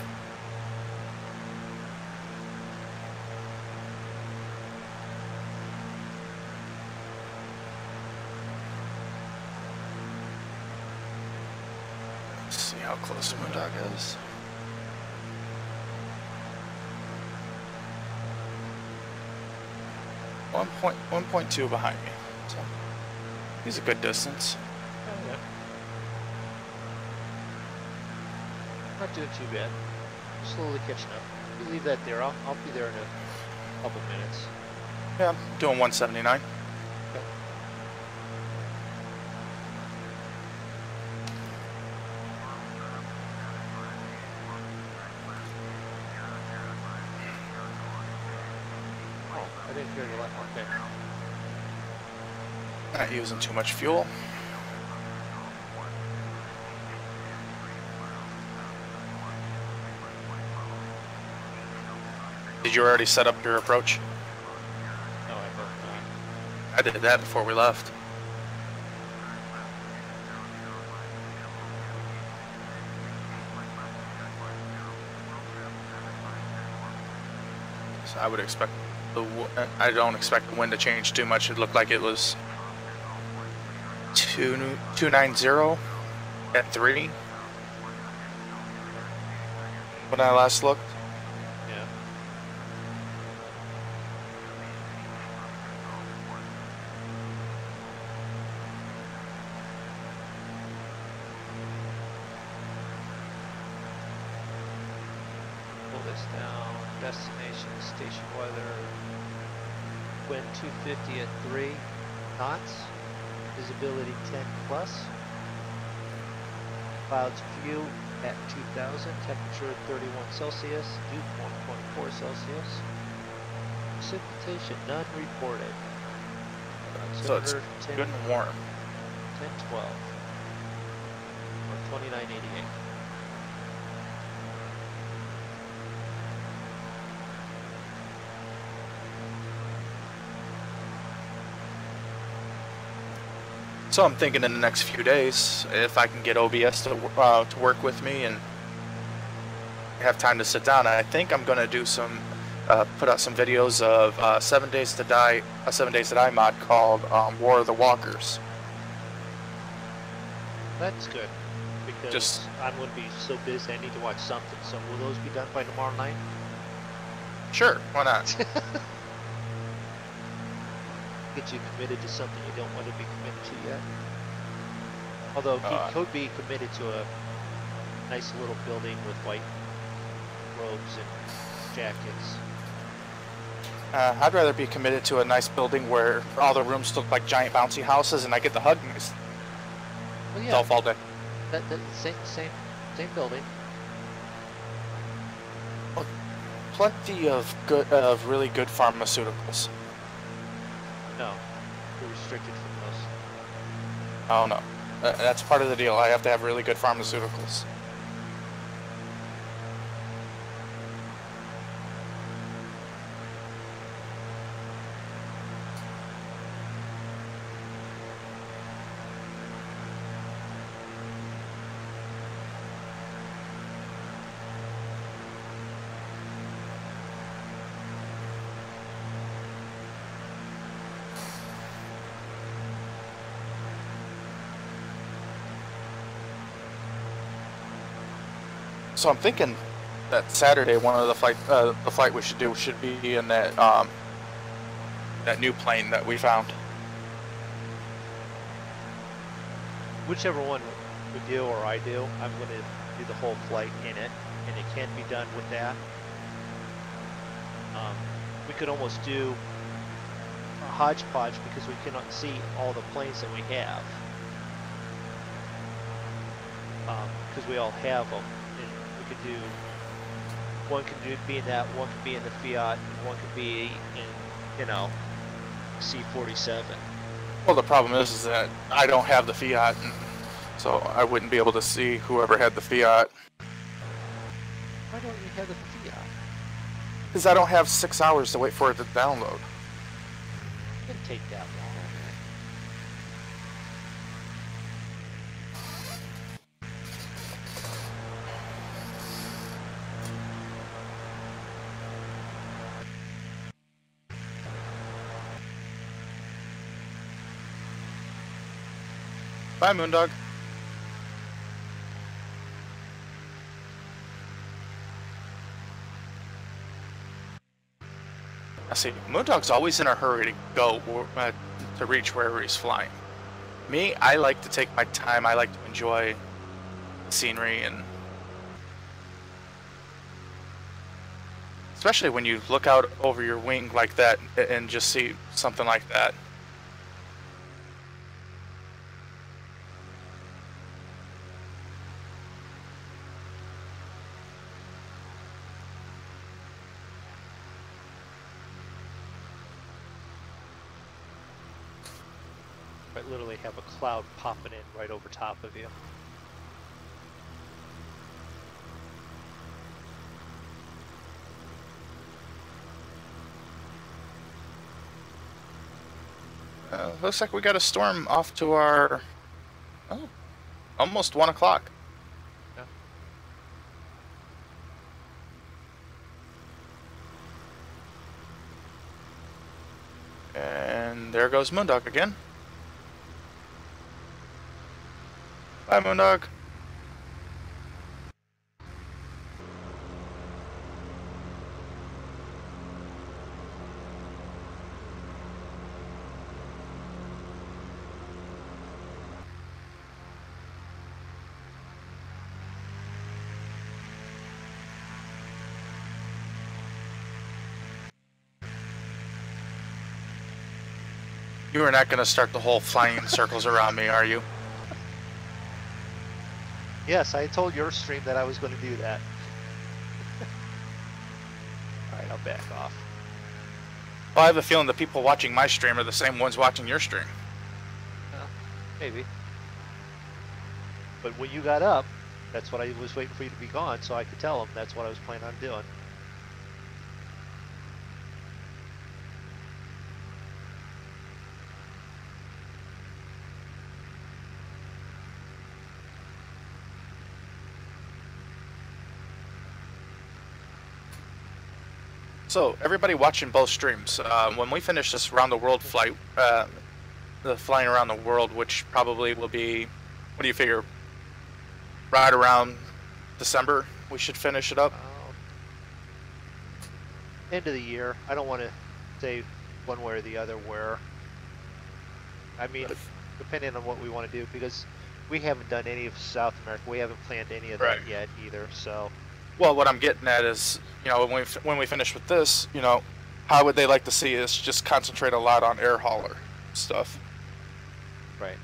Let's see how close MoonDog is. One point two behind me. So he's a good distance. Oh, yeah. Not doing too bad. Slowly catching up. You leave that there. I'll be there in a couple minutes. Yeah, I'm doing 179. Okay. Oh, I didn't hear you left. Okay. Not using too much fuel. Did you already set up your approach? No, I hope not. I did that before we left. So I would expect I don't expect the wind to change too much. It looked like it was 290 at 3 when I last looked. Yeah. Pull this down. Destination, station weather. Wind 250 at 3 knots. Visibility 10 plus. Clouds few at 2000. Temperature 31 Celsius. Dew point 1.4 Celsius. Precipitation none reported. So it's 10, good and warm. 1012. Or 2988. So I'm thinking in the next few days, if I can get OBS to work with me and have time to sit down, I think I'm going to do some put out some videos of 7 Days to Die, a 7 Days to Die mod called War of the Walkers. That's good, because Just- I'm going to be so busy I need to watch something. So will those be done by tomorrow night? Sure, why not? Get you committed to something you don't want to be committed to yet. Although he could be committed to a nice little building with white robes and jackets. I'd rather be committed to a nice building where all the rooms look like giant bouncy houses and I get to hug myself Well, yeah, all day. that same building. Plenty of really good pharmaceuticals. No, we're restricted from those. Oh no, that's part of the deal. I have to have really good pharmaceuticals. So I'm thinking that Saturday, one of the flight we should do should be in that that new plane that we found. Whichever one we do or I do, I'm going to do the whole flight in it, and it can be done with that. We could almost do a hodgepodge because we cannot see all the planes that we have. Because we all have them. And we could do, one could be in that, one could be in the Fiat, and one could be in, you know, C-47. Well, the problem is that I don't have the Fiat, and so I wouldn't be able to see whoever had the Fiat. Why don't you have the Fiat? Because I don't have 6 hours to wait for it to download. It didn't take that long. Bye, MoonDog. I see. MoonDog's always in a hurry to go to reach wherever he's flying. Me, I like to take my time. I like to enjoy the scenery, and especially when you look out over your wing like that and just see something like that. I literally have a cloud popping in right over top of you. Looks like we got a storm off to our, almost 1 o'clock. Yeah. And there goes MoonDog again. Bye, MoonDog. You are not going to start the whole flying in circles around me, are you? Yes, I told your stream that I was going to do that. Alright, I'll back off. Well, I have a feeling the people watching my stream are the same ones watching your stream. Well, maybe. But when you got up, that's what I was waiting for you to be gone, so I could tell them that's what I was planning on doing. So everybody watching both streams, when we finish this round the world flight, the flying around the world, which probably will be, what do you figure, right around December, we should finish it up? End of the year. I don't want to say one way or the other where. I mean, depending on what we want to do, because we haven't done any of South America. We haven't planned any of that yet either, so. Well, what I'm getting at is, you know, when we finish with this, you know, how would they like to see us just concentrate a lot on air hauler stuff? Right.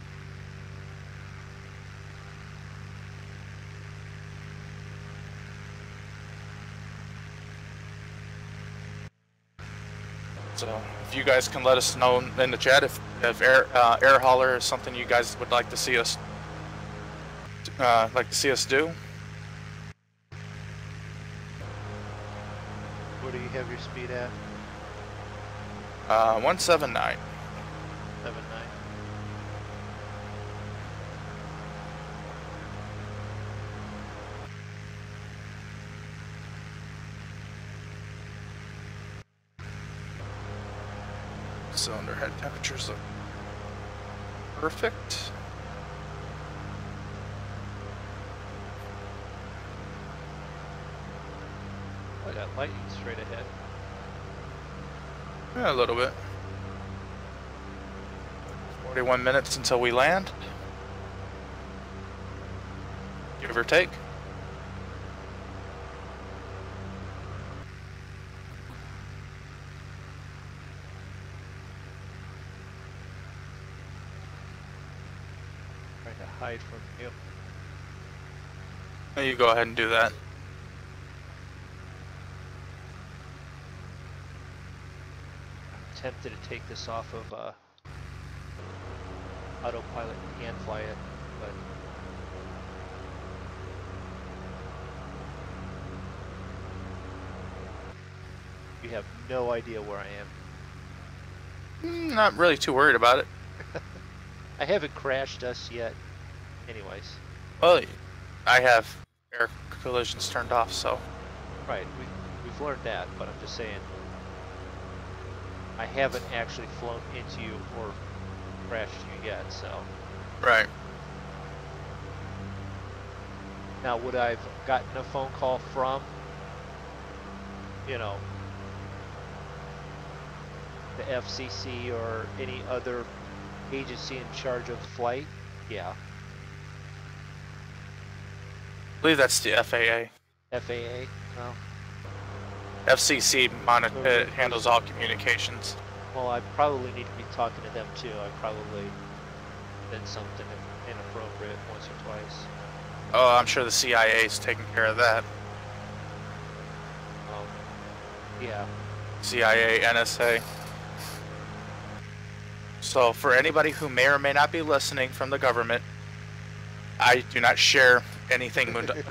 So if you guys can let us know in the chat if air hauler is something you guys would like to see us do. What do you have your speed at? 179. 79. Cylinder head temperatures look perfect. I got lightning straight ahead. Yeah, a little bit. 41 minutes until we land. Give or take. Trying to hide from you. You go ahead and do that. Tempted to take this off of autopilot and fly it, but you have no idea where I am. Not really too worried about it. I haven't crashed us yet, anyways. Well, I have air collisions turned off, so. Right, we've learned that, but I'm just saying, I haven't actually flown into you or crashed you yet, so. Right. Now, would I've gotten a phone call from, you know, the FCC or any other agency in charge of the flight? Yeah. I believe that's the FAA. FAA? No. FCC handles all communications. Well, I probably need to be talking to them too. I probably did something inappropriate once or twice. Oh, I'm sure the CIA is taking care of that. Yeah. CIA, NSA. So for anybody who may or may not be listening from the government, I do not share anything MoonDog.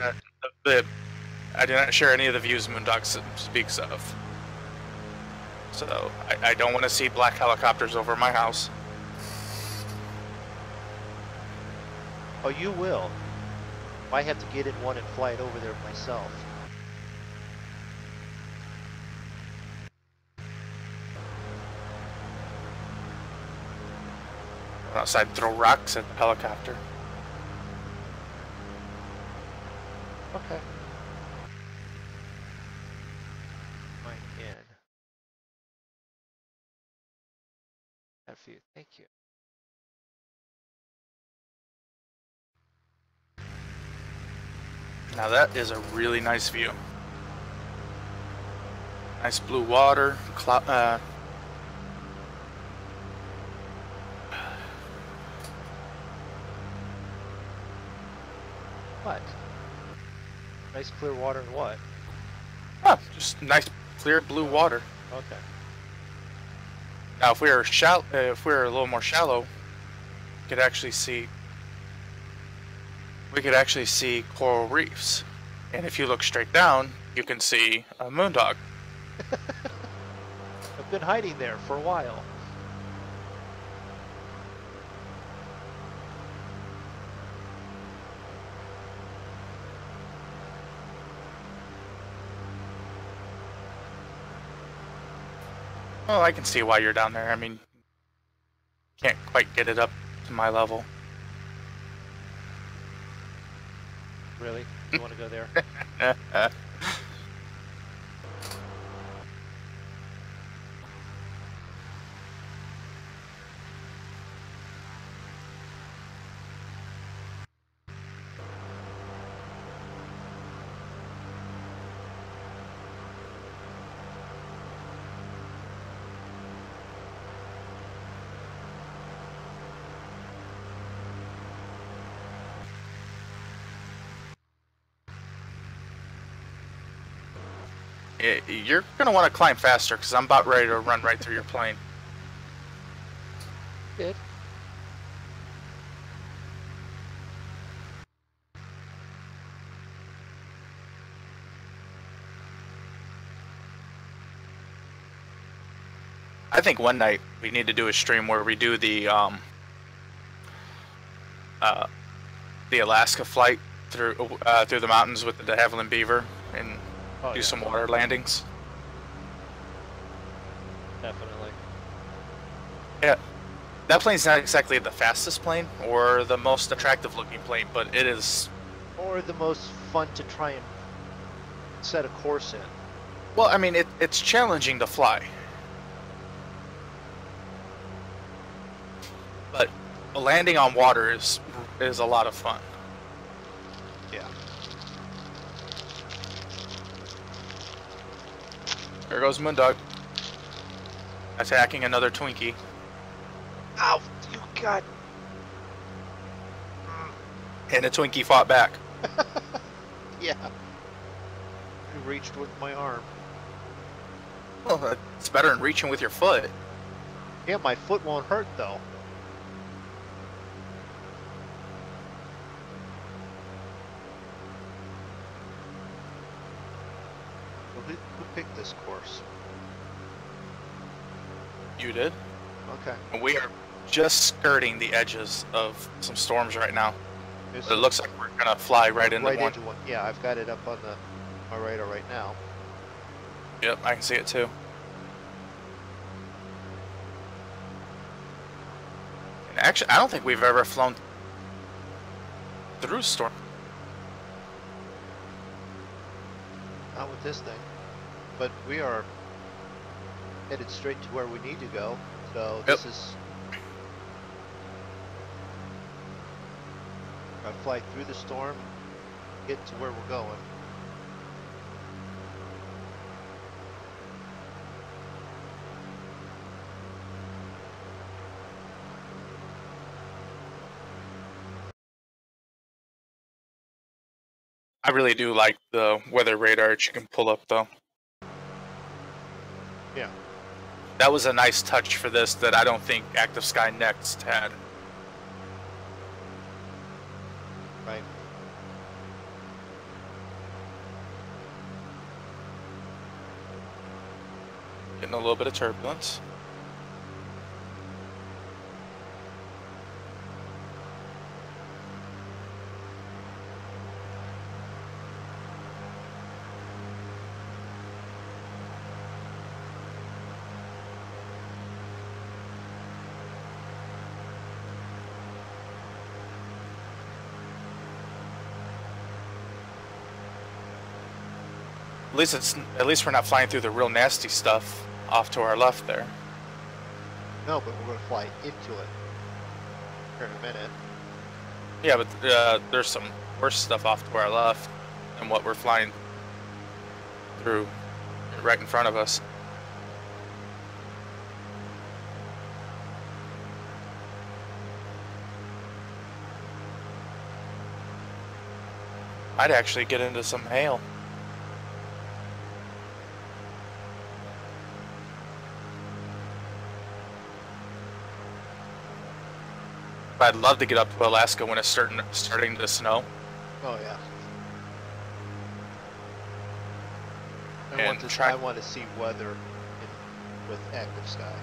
I do not share any of the views MoonDog speaks of. So I don't want to see black helicopters over my house. Oh, you will. I have to get in one and fly it over there myself. Go outside and throw rocks at the helicopter. Okay. Mine in. That for you. Thank you. Now that is a really nice view. Nice blue water, What? Nice clear water and what? oh, just nice clear blue water. Okay. Now if we were a little more shallow, we could actually see coral reefs. And if you look straight down, you can see a MoonDog. I've been hiding there for a while. Well, I can see why you're down there. I mean, can't quite get it up to my level. Really? You want to go there? You're gonna want to climb faster because I'm about ready to run right through your plane. Good. I think one night we need to do a stream where we do the Alaska flight through the mountains with the de Havilland Beaver and do some water landings. Definitely. Yeah, that plane's not exactly the fastest plane or the most attractive looking plane, but it is. Or the most fun to try and set a course in. Well, I mean, it's challenging to fly. But landing on water is a lot of fun. Yeah. There goes MoonDog. Attacking another Twinkie. Ow! You got. And the Twinkie fought back. Yeah. I reached with my arm. Well, it's better than reaching with your foot. Yeah, my foot won't hurt though. Who picked this course? You did. Okay. And we are just skirting the edges of some storms right now. It looks like we're gonna fly right into one. Yeah, I've got it up on my radar right now. Yep, I can see it too. And actually, I don't think we've ever flown through a storm. Not with this thing. But we are headed straight to where we need to go. So this is... I fly through the storm, get to where we're going. I really do like the weather radar that you can pull up though. Yeah. That was a nice touch for this that I don't think Active Sky Next had. Right. Getting a little bit of turbulence. At least we're not flying through the real nasty stuff off to our left there. No, but we're going to fly into it here in a minute. Yeah, but there's some worse stuff off to our left than what we're flying through right in front of us. I'd actually get into some hail. I'd love to get up to Alaska when it's starting to snow. Oh yeah. I want to see weather with Active Sky.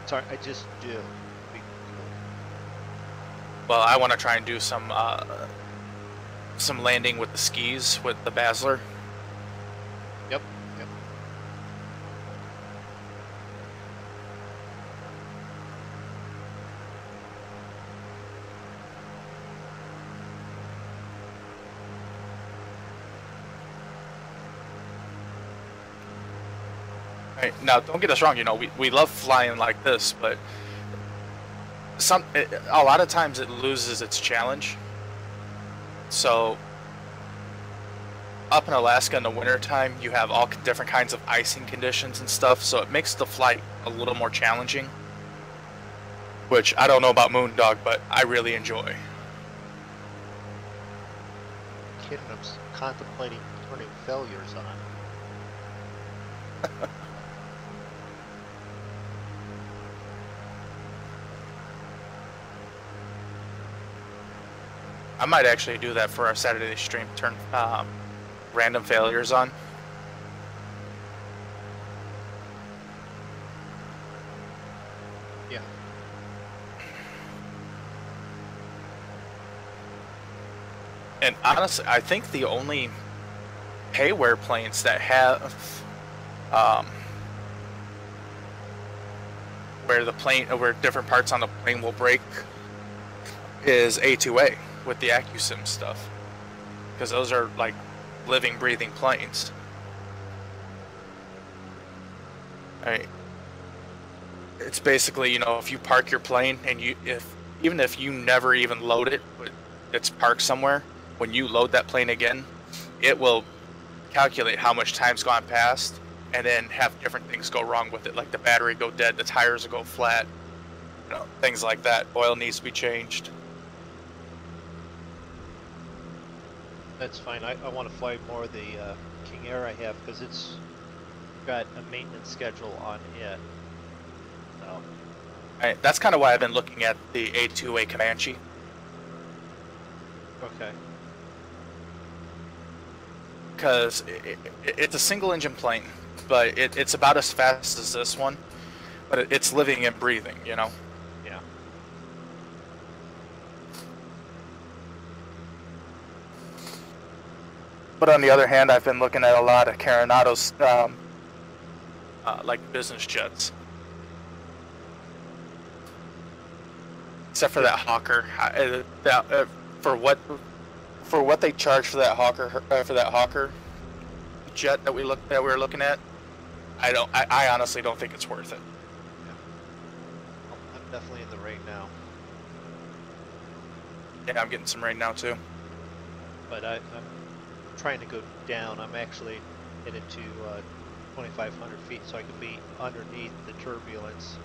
Sorry, I just do. Well, I want to try and do some landing with the skis with the Basler. Yep. Yep. Right. Now, don't get us wrong. You know, we love flying like this, but a lot of times it loses its challenge. So up in Alaska in the wintertime, you have all different kinds of icing conditions and stuff, so it makes the flight a little more challenging, which I don't know about MoonDog, but I really enjoy. Kid, I'm contemplating turning failures on. I might actually do that for our Saturday stream, turn random failures on. Yeah. And honestly, I think the only payware planes that have where different parts on the plane will break is A2A with the AccuSim stuff, because those are like living, breathing planes. Right. It's basically, you know, if you park your plane and even if you never even load it, but it's parked somewhere, when you load that plane again, it will calculate how much time's gone past and then have different things go wrong with it, like the battery go dead, the tires will go flat, you know, things like that. Oil needs to be changed. That's fine. I want to fly more of the King Air I have, because it's got a maintenance schedule on it. So. Right, that's kind of why I've been looking at the A2A Comanche. Okay. Because it's a single engine plane, but it's about as fast as this one, but it's living and breathing, you know? Yeah. But on the other hand, I've been looking at a lot of Carenado's, like business jets. Except for that Hawker, for what they charge for that Hawker jet that we were looking at, I honestly don't think it's worth it. Yeah. I'm definitely in the rain now. Yeah, I'm getting some rain now too. But I'm trying to go down. I'm actually headed to 2,500 feet, so I can be underneath the turbulence.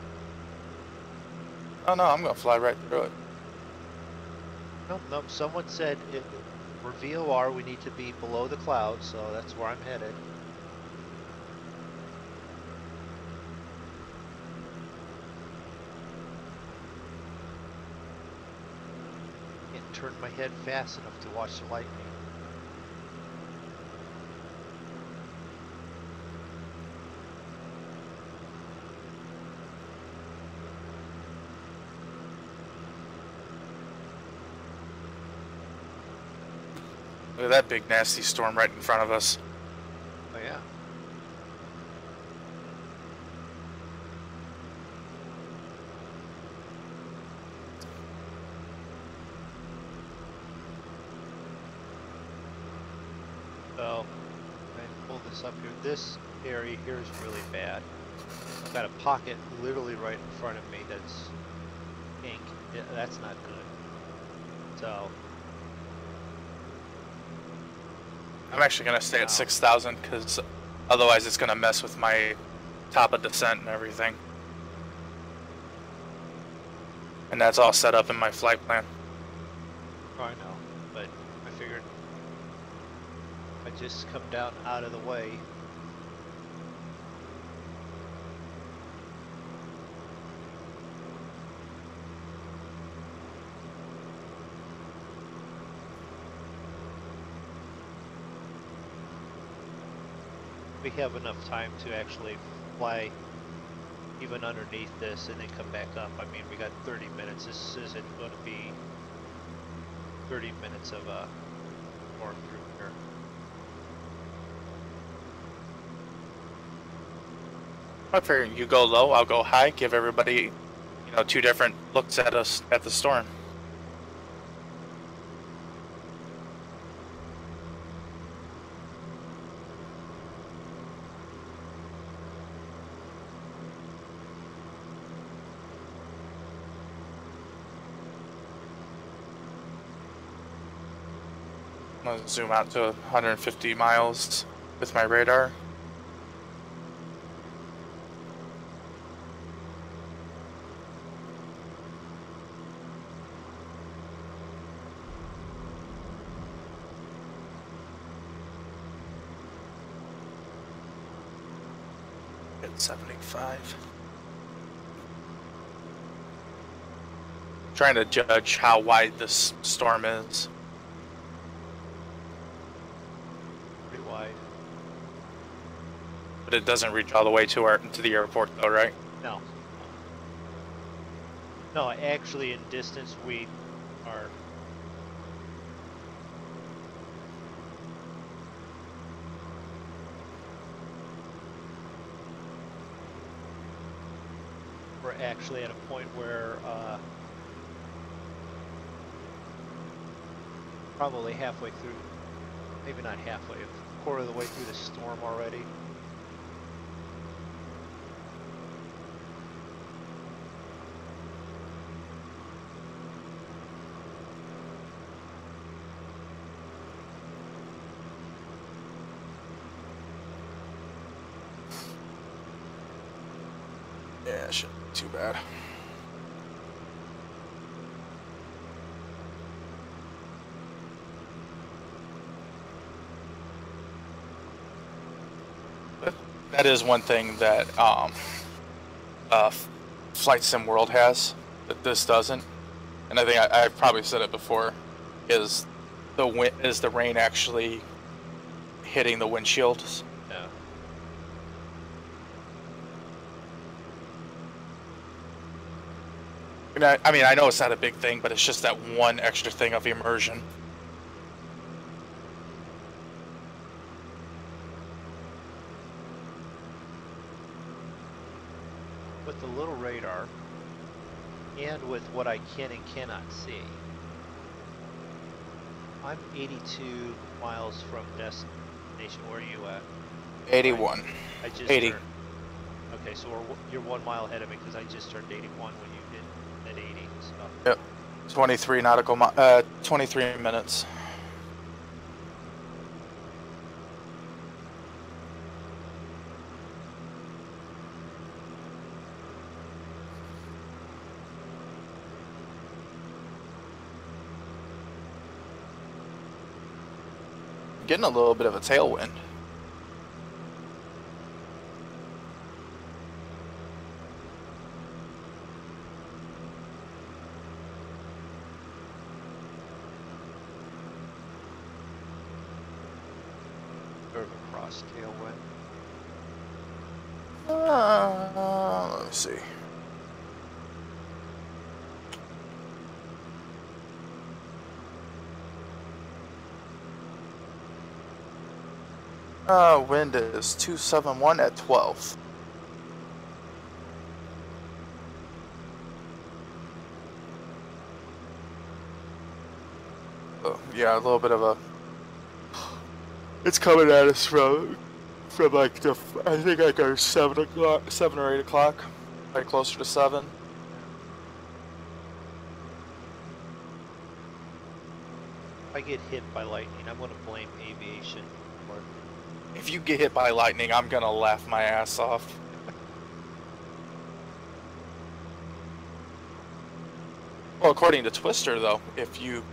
Oh no, I'm gonna fly right through it. Nope. Someone said for VOR we need to be below the clouds, so that's where I'm headed. Can't turn my head fast enough to watch the lightning. Look at that big nasty storm right in front of us. Oh yeah. So, I pull this up here. This area here is really bad. I've got a pocket literally right in front of me that's pink. Yeah, that's not good. So. I'm actually gonna stay at 6,000 because otherwise it's gonna mess with my top of descent and everything. And that's all set up in my flight plan. Oh, I know, but I figured I just come down out of the way. We have enough time to actually fly even underneath this and then come back up. I mean, we got 30 minutes. This isn't going to be 30 minutes of warm through here. I figure you go low, I'll go high, give everybody, you know, two different looks at us at the storm. I'm gonna zoom out to 150 miles with my radar. At 75. Trying to judge how wide this storm is. Pretty wide. But it doesn't reach all the way to the airport though, right? No. No, actually in distance we are. We're actually at a point where probably halfway through, maybe not halfway, a quarter of the way through the storm already. Yeah, it shouldn't be too bad. But that is one thing that Flight Sim World has that this doesn't, and I think I've probably said it before, is the rain actually hitting the windshields. Yeah. I mean, I know it's not a big thing, but it's just that one extra thing of immersion. With the little radar, and with what I can and cannot see, I'm 82 miles from destination. Where are you at? 81. I just 80. Turned, okay, so you're 1 mile ahead of me because I just turned 81 when you did at 80. So. Yep. 23 nautical 23 minutes. Getting a little bit of a tailwind. Sort of a cross tailwind. Let me see. Wind is 271 at 12. Oh, yeah, a little bit of a. It's coming at us from like the, I think like our 7 or 8 o'clock, like closer to 7. If I get hit by lightning, I'm going to blame aviation. For If you get hit by lightning, I'm gonna laugh my ass off. Well, according to Twister, though, if you're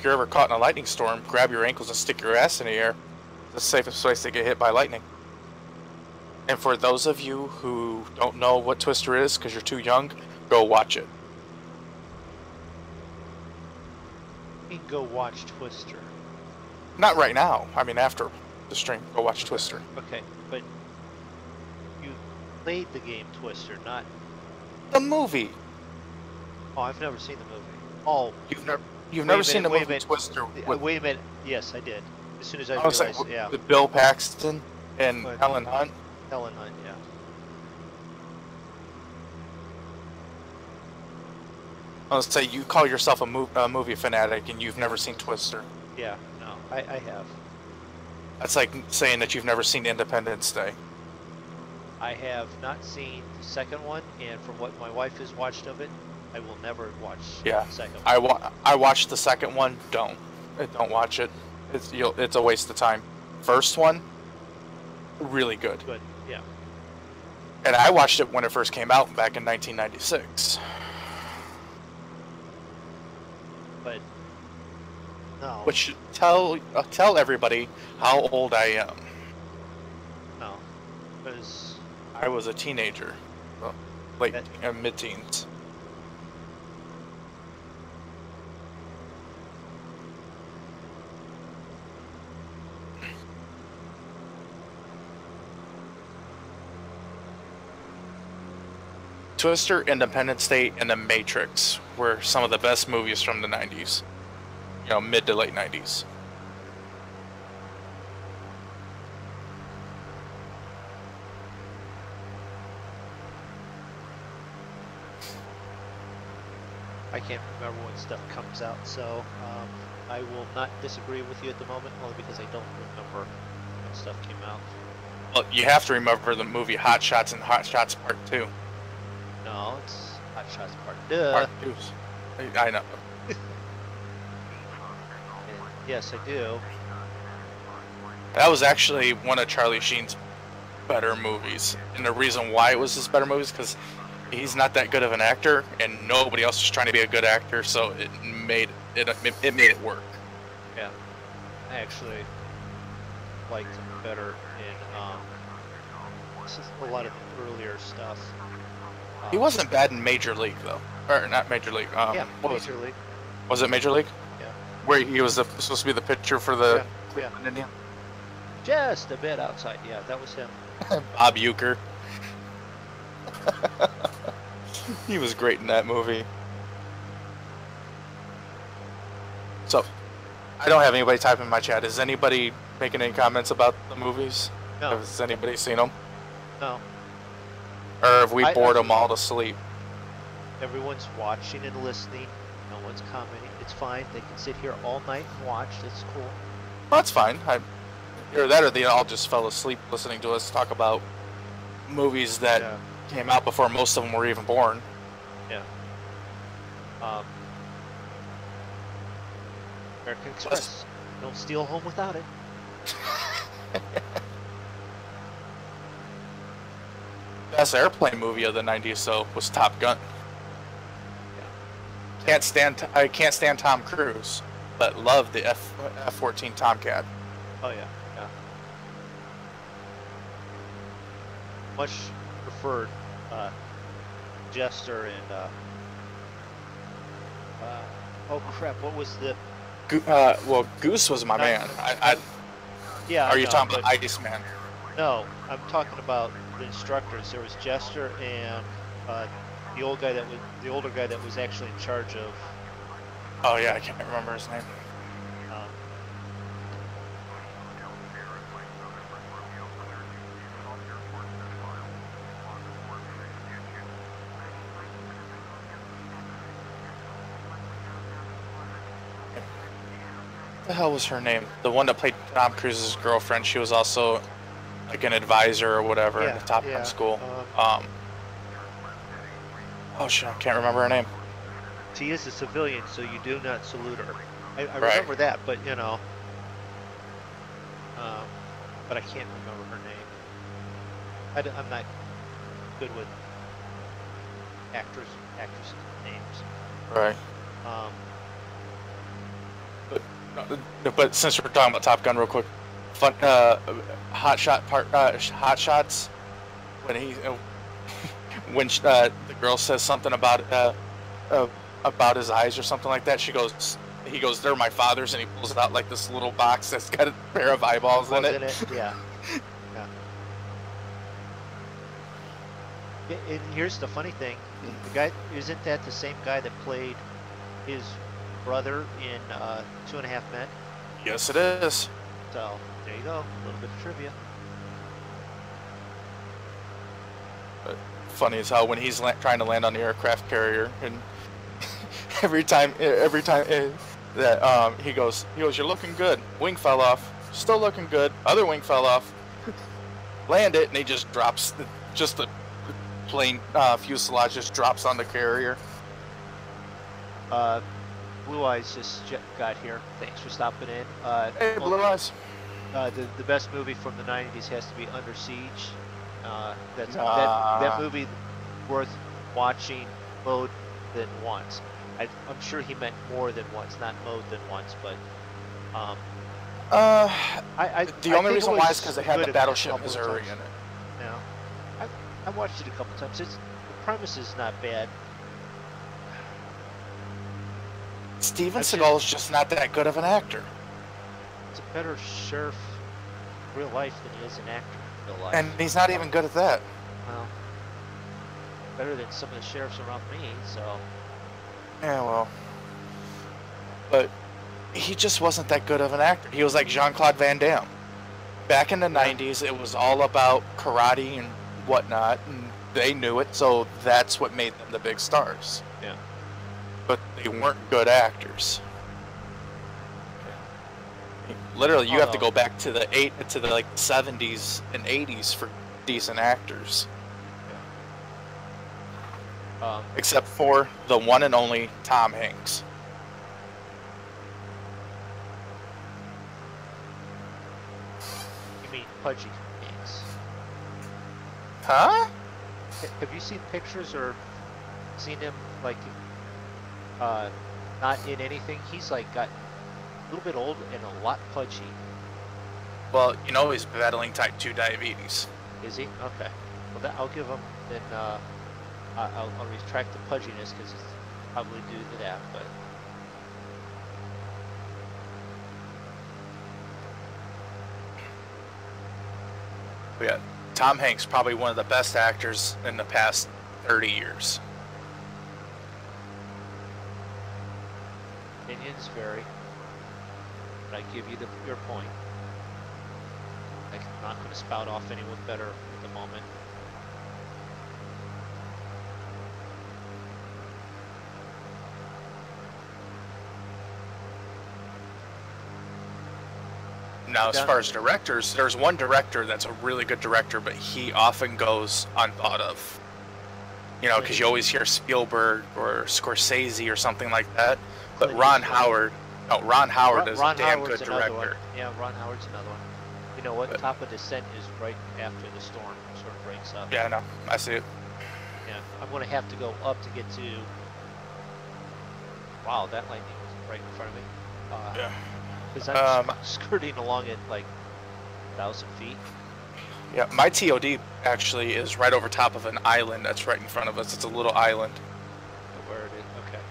ever caught in a lightning storm, grab your ankles and stick your ass in the air. It's the safest place to get hit by lightning. And for those of you who don't know what Twister is because you're too young, go watch it. You can go watch Twister. Not right now. I mean, after the stream, go watch Twister. Okay, but you played the game Twister, not... The movie. Oh, I've never seen the movie. Oh, You've never seen the movie Twister? Wait a minute. Yes, I did. As soon as I was realized, like, yeah. with Bill Paxton and But- Helen Hunt. Helen Hunt, yeah. I was say you call yourself a movie fanatic and you've never seen Twister. Yeah, no, I have. That's like saying that you've never seen Independence Day. I have not seen the second one, and from what my wife has watched of it, I will never watch Yeah, the second one. I watched the second one. Don't watch it. it's a waste of time. First one, really good. Good, yeah. And I watched it when it first came out back in 1996. But no. Which should tell everybody how old I am. No, because I was a teenager, late mid-teens. Twister, Independence Day, and The Matrix were some of the best movies from the 90s. You know, mid to late 90s. I can't remember when stuff comes out, so I will not disagree with you at the moment, only because I don't remember when stuff came out. Well, you have to remember the movie Hot Shots and Hot Shots Part 2. No, it's Hot Shots Part 2. Part 2. I know. And yes, I do. That was actually one of Charlie Sheen's better movies. And the reason why it was his better movies because he's not that good of an actor, and nobody else is trying to be a good actor, so it made it work. Yeah, I actually liked him better in a lot of the earlier stuff. He wasn't bad in Major League though, or not Major League. Yeah, what Major League. Was it Major League? Yeah. Where he was supposed to be the pitcher for the Yeah. Indian. Just a bit outside. Yeah, that was him. Bob Uecker. He was great in that movie. So, I don't have anybody typing in my chat. Is anybody making any comments about the movies? No. Has anybody seen them? No. Or have we bored them all to sleep? Everyone's watching and listening. No one's commenting. It's fine. They can sit here all night and watch. That's cool. Well, that's fine. Either that or they all just fell asleep listening to us talk about movies that came out before most of them were even born. Yeah. American Express. Don't steal home without it. Best airplane movie of the 90s though was Top Gun. Yeah. I can't stand Tom Cruise, but love the F-14 Tomcat. Oh yeah, yeah. Much preferred Jester and oh crap, what was the well, Goose was my man. yeah. Are you talking about Iceman? No, I'm talking about the instructors. There was Jester and the older guy that was actually in charge of. Oh yeah, I can't remember his name. What the hell was her name? The one that played Tom Cruise's girlfriend. She was also like an advisor or whatever in the Top Gun school. Oh shit, I can't remember her name. She is a civilian, so you do not salute her. I remember that, but you know, but I can't remember her name. I'm not good with actresses' names. Right. But since we're talking about Top Gun real quick, fun Hot Shots when the girl says something about his eyes or something like that, he goes, "They're my father's," and he pulls out like this little box that's got a pair of eyeballs in it. Yeah. And here's the funny thing: the guy isn't that the same guy that played his brother in 2.5 Men? Yes, it is. So there you go, a little bit of trivia. But funny as hell when he's trying to land on the aircraft carrier, and every time that he goes, "You're looking good." Wing fell off. Still looking good. Other wing fell off. Land it, and he just drops the plane fuselage just drops on the carrier. Blue Eyes just got here. Thanks for stopping in. Hey, Blue Eyes. The best movie from the 90s has to be Under Siege. That movie worth watching mode than once. I'm sure he meant more than once, not mode than once, but the only reason why is because they had the Battleship Missouri in it. Yeah, I watched it a couple times. The premise is not bad. Steven Seagal's just not that good of an actor. He's a better sheriff in real life than he is an actor in real life. And he's not even good at that. Well, better than some of the sheriffs around me, so. Yeah, well. But he just wasn't that good of an actor. He was like Jean-Claude Van Damme. Back in the 90s, it was all about karate and whatnot, and they knew it, so that's what made them the big stars. Yeah. But they weren't good actors. Literally, you have to go back to the like 70s and 80s for decent actors. Yeah. Except for the one and only Tom Hanks. You mean Pudgy Hanks? Huh? Have you seen pictures or seen him like not in anything? He's like got a little bit old and a lot pudgy. Well, you know he's battling type 2 diabetes. Is he? Okay. Well, I'll give him. Then I'll retract the pudginess because it's probably due to that. But yeah, Tom Hanks probably one of the best actors in the past 30 years. Opinions vary, but I give you your point. I'm not going to spout off anyone better at the moment. Now, as far as directors, there's one director that's a really good director, but he often goes unthought of. You know, because you always hear Spielberg or Scorsese or something like that. But Ron Howard is a damn good director. Yeah, Ron Howard's another one. You know what? Top of Descent is right after the storm sort of breaks up. Yeah, I know. I see it. Yeah, I'm going to have to go up to get to... Wow, that lightning was right in front of me. Yeah. Because I'm skirting along at like 1,000 feet. Yeah, my TOD actually is right over top of an island that's right in front of us. It's a little island. Where it is, okay.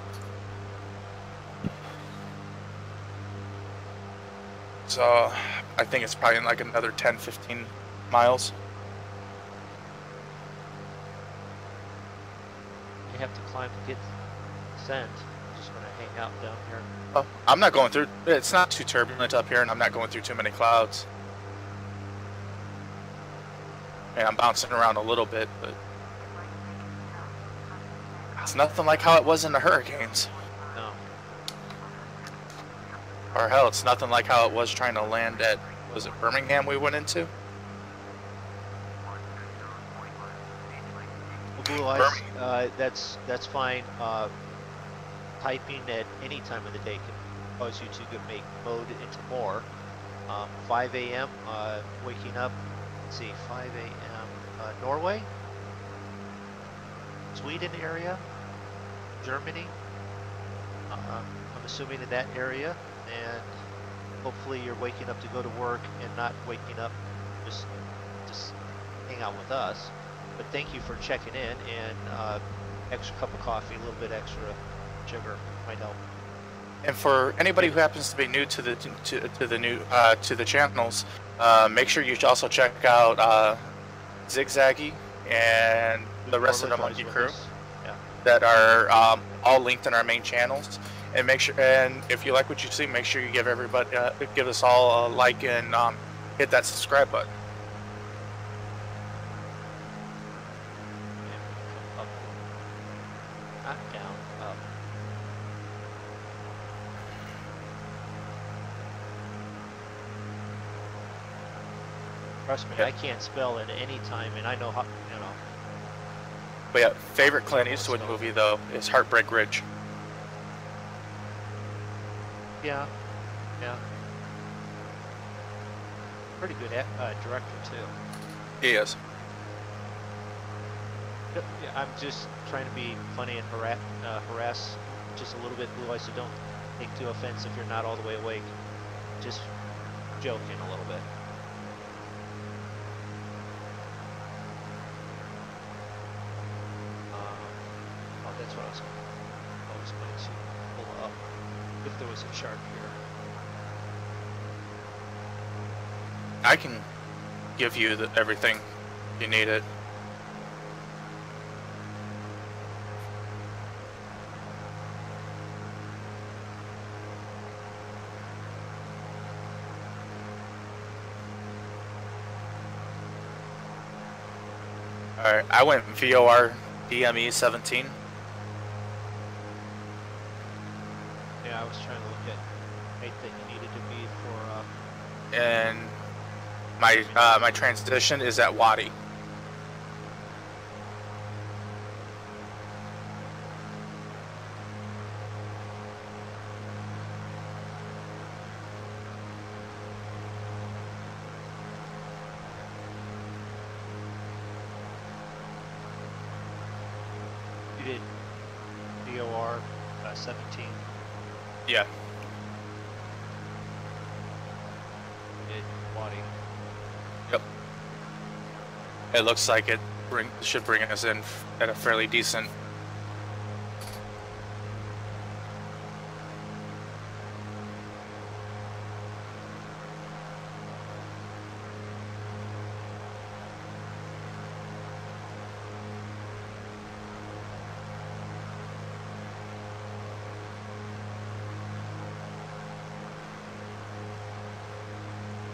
So I think it's probably in like another 10, 15 miles. You have to climb to get descent. I'm just going to hang out down here. Oh, I'm not going through. It's not too turbulent up here, and I'm not going through too many clouds. And I'm bouncing around a little bit, but it's nothing like how it was in the hurricanes. No. Or hell, it's nothing like how it was trying to land at, was it Birmingham we went into? Blue Eyes, that's fine. Typing at any time of the day can cause you to make mode into more. 5 a.m. Waking up. Let's see, 5 a.m. Norway, Sweden area, Germany. I'm assuming in that area, and hopefully you're waking up to go to work and not waking up just hang out with us. But thank you for checking in, and extra cup of coffee, a little bit extra sugar might help. And for anybody who happens to be new to the channels, make sure you also check out Zigzaggy and the rest of the Monkey Crew that are all linked in our main channels. And make sure, and if you like what you see, make sure you give everybody, give us all a like and hit that subscribe button. Not down, up. Trust me, I can't spell at any time, and I know how, you know. But yeah, favorite Clint Eastwood movie though is Heartbreak Ridge. Yeah, yeah. Pretty good director too. He is. Yep, yeah, I'm just trying to be funny and harass just a little bit Blue Eyes, so don't take too offense if you're not all the way awake. Just joking a little bit. Oh, that's what I was going to pull up if there was a chart here. I can give you everything you need it. Alright, I went VOR DME 17. Yeah, I was trying to look at height that you needed to be for And my transition is at Wadi. you did VOR 17. Yeah. You did Wadi. Yep. It looks like it should bring us in at a fairly decent.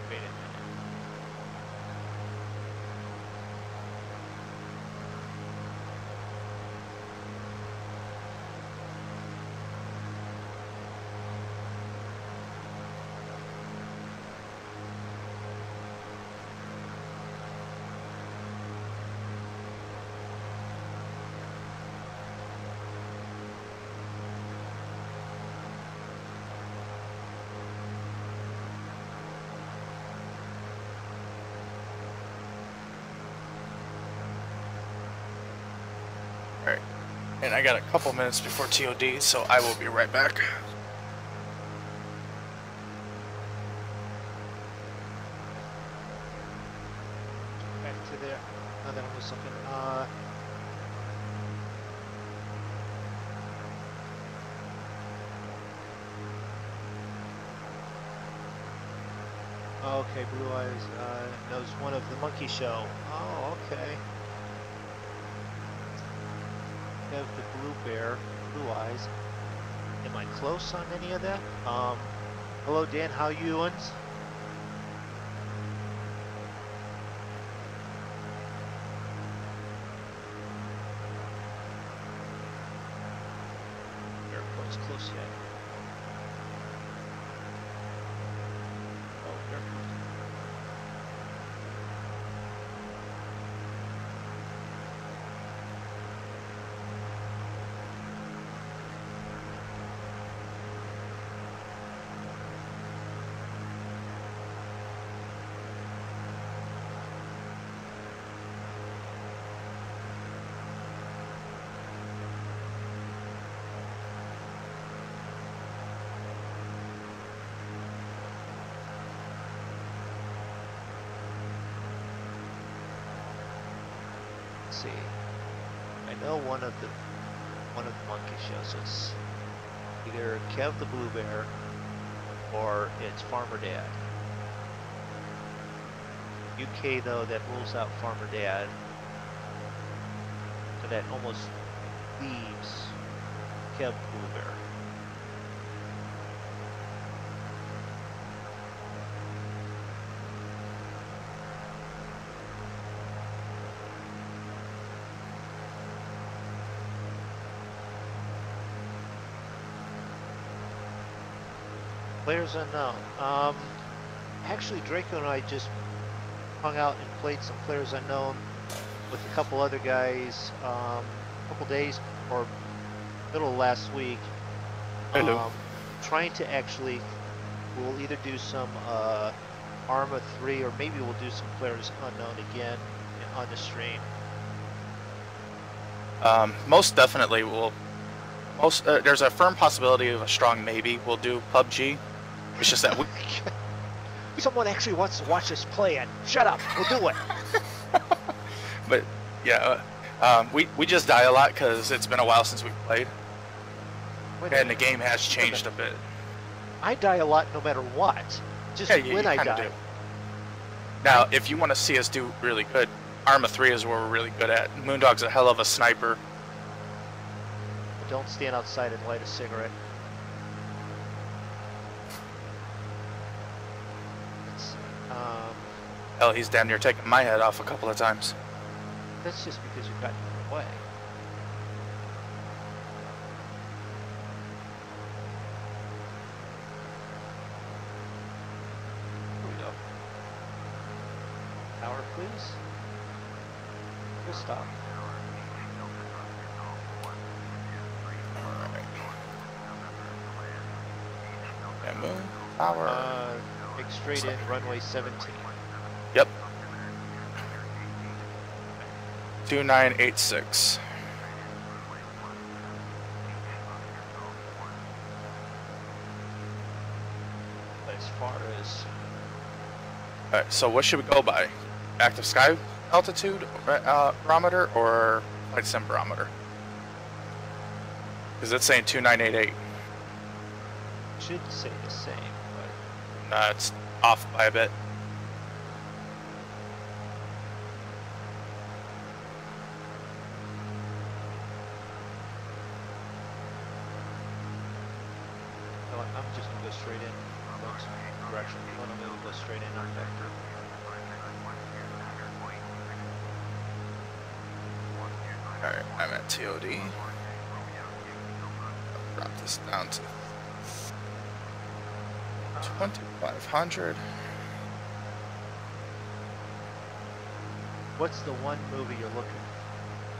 Wait a minute. Alright. And I got a couple minutes before TOD, so I will be right back. Back to there. Now that I'm just looking. Okay, Blue Eyes knows one of the monkey show. Oh, okay. We have the Blue Bear, Blue Eyes. Am I close on any of that? Hello Dan, how you doing? Airport's close yet. Oh, airport. See, I know one of the monkey shows is either Kev the Blue Bear or it's Farmer Dad. UK though, that rules out Farmer Dad, so that almost leaves Kev Blue Bear. Players unknown. Actually, Draco and I just hung out and played some Players Unknown with a couple other guys a couple days or middle of last week. Hello. trying to actually, we'll either do some Arma 3 or maybe we'll do some Players Unknown again on the stream. Most definitely we'll. There's a firm possibility of a strong maybe we'll do PUBG. It's just that we. Someone actually wants to watch us play it. Shut up. We'll do it. But yeah, we just die a lot because it's been a while since we've played, and the game has changed a bit. I die a lot no matter what. Just Yeah, when I die. do. Now, if you want to see us do really good, Arma 3 is where we're really good at. MoonDog's a hell of a sniper. Don't stand outside and light a cigarette. Let's see. Hell, he's damn near taking my head off a couple of times. That's just because you got in the way. Here we go. Power, please. We'll stop. And moon power. Make straight in, runway 17. Yep. 2986. As far as... Alright, so what should we go by? Active sky altitude barometer or flight sim barometer? Because it's saying 2988. Should say the same, but... Nah, it's off by a bit. I'm just gonna go straight in. Direction. I'm gonna go straight in on vector. Alright, I'm at TOD. Drop this down to 2500. What's the one movie you're looking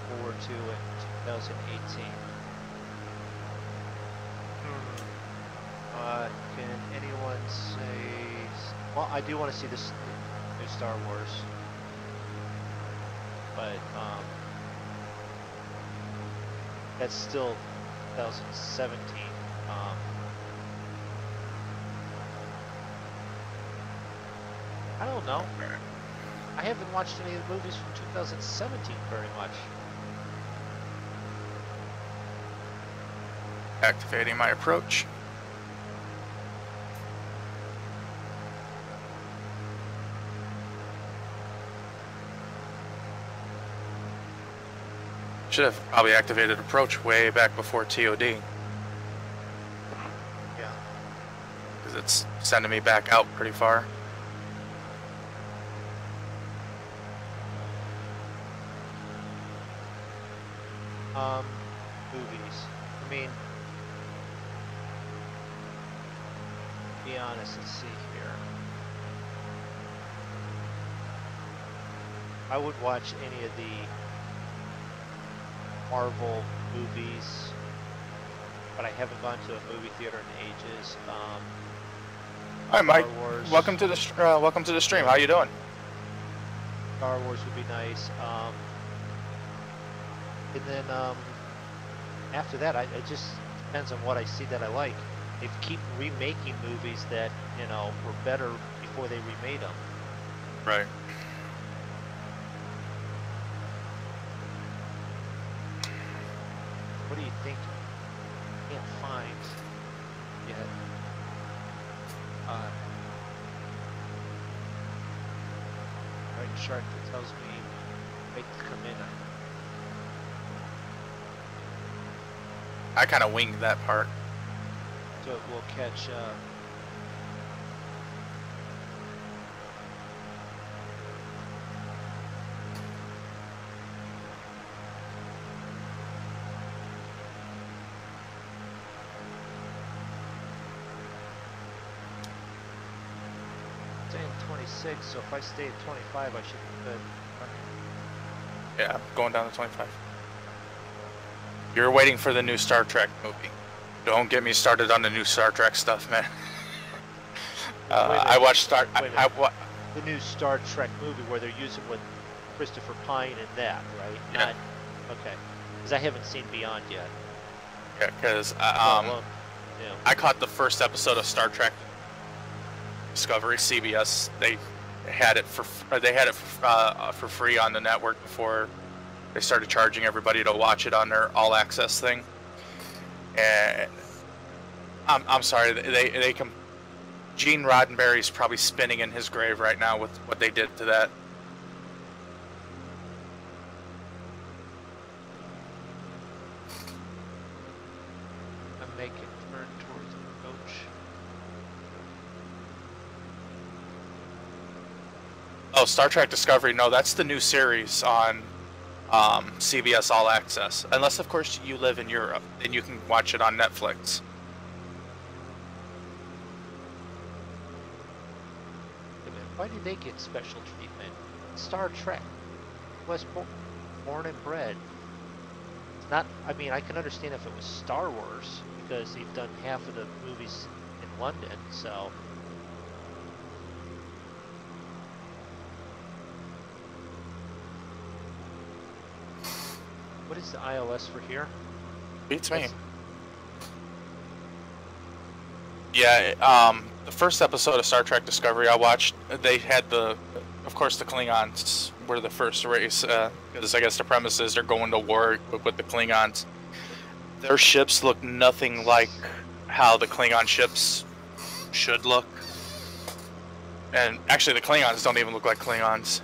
forward to in 2018? Can anyone say... Well, I do want to see this new Star Wars. But, that's still 2017. I don't know. I haven't watched any of the movies from 2017 very much. Activating my approach. Should have probably activated approach way back before TOD. Yeah. Because it's sending me back out pretty far. Movies. I mean, be honest, let's see here. I would watch any of the Marvel movies, but I haven't gone to a movie theater in ages. Hi, Mike. Star Wars. Welcome to the stream. How you doing? Star Wars would be nice. And then after that, it just depends on what I see that I like. They keep remaking movies that, you know, were better before they remade them. Right. What do you think? Can't find yet. Right chart that tells me wait to come in. I kind of winged that part. So we'll catch. Stay at 26, so if I stay at 25, I should be good. Yeah, going down to 25. You're waiting for the new Star Trek movie. Don't get me started on the new Star Trek stuff, man. Wait a minute. I watched Star. Wait a minute. The new Star Trek movie where they're using with Christopher Pine and that, right? Yeah. Not, okay. Because I haven't seen Beyond yet. Yeah, because Yeah. I caught the first episode of Star Trek Discovery. CBS they had it for free on the network before they started charging everybody to watch it on their all access thing. And I'm sorry, Gene Roddenberry's probably spinning in his grave right now with what they did to that. I'm making a turn towards the coach. Oh, Star Trek Discovery. No, that's the new series on CBS All Access. Unless, of course, you live in Europe, then you can watch it on Netflix. Why do they get special treatment? Star Trek was born and bred. It's not. I mean, I can understand if it was Star Wars because they've done half of the movies in London. So. What is the ILS for here? Beats me. Yeah, the first episode of Star Trek Discovery I watched, they had of course, the Klingons were the first race, because I guess the premise is they're going to war with the Klingons. Their ships look nothing like how the Klingon ships should look. And actually, the Klingons don't even look like Klingons.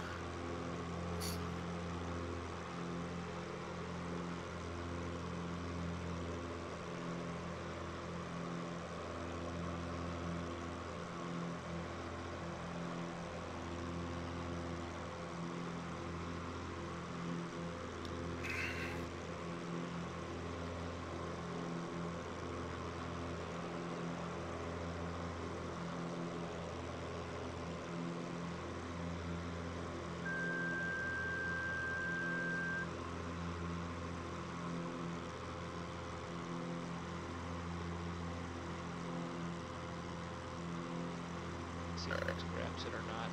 See if X grabs it or not.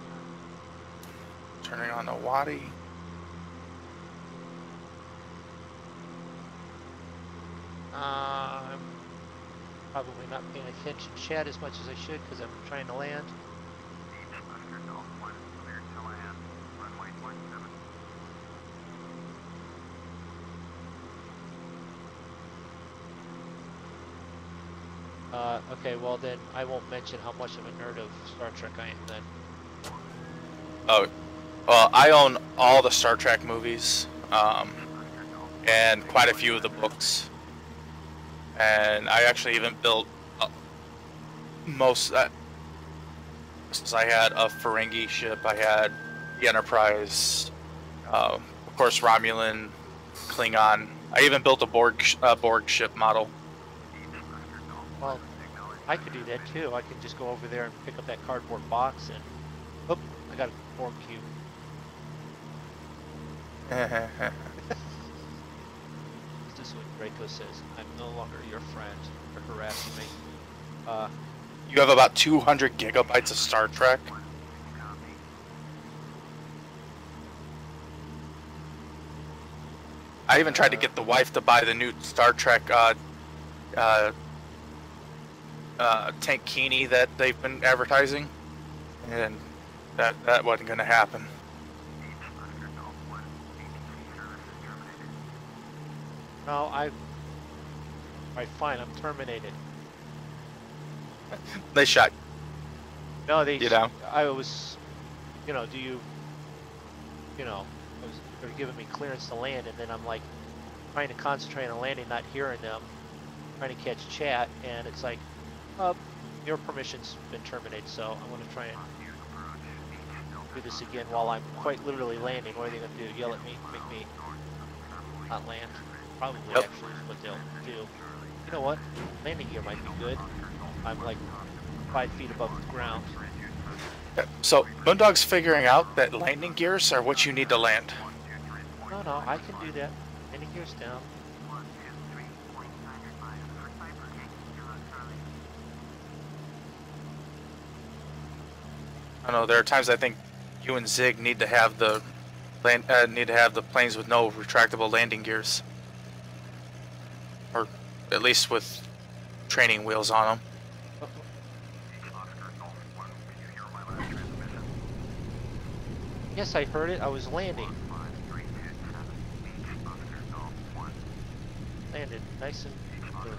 Turning on the Wadi. I'm probably not paying attention to chat as much as I should because I'm trying to land. Oscar Golf 1, cleared to land. Runway 17. Okay, well then I won't mention how much of a nerd of Star Trek I am then. Oh, well, I own all the Star Trek movies, and quite a few of the books. And I actually even built most. Since I had a Ferengi ship, I had the Enterprise, of course Romulan, Klingon. I even built a Borg ship model. Well, I could do that too. I could just go over there and pick up that cardboard box and, oop, I got a Borg cube. This is what Draco says. I'm no longer your friend. You're harassing me. You have about 200 gigabytes of Star Trek. I even tried to get the wife to buy the new Star Trek Tankini that they've been advertising, and that wasn't going to happen. No, Alright, fine, I'm terminated. They shot. No, they. You know. I was, you know, they're giving me clearance to land, and then I'm like trying to concentrate on landing, not hearing them, trying to catch chat, and it's like, your permission's been terminated, so I'm going to try and do this again while I'm quite literally landing. What are they going to do? Yell at me, make me not land? Probably actually is what they'll do. You know what? Landing gear might be good. I'm like 5 feet above the ground. So MoonDog's figuring out that landing gears are what you need to land. No, I can do that. Landing gear's down. I don't know. There are times I think you and Zig need to have the planes with no retractable landing gears, or at least with training wheels on them. Yes, I heard it. I was landing. Landed nice and good.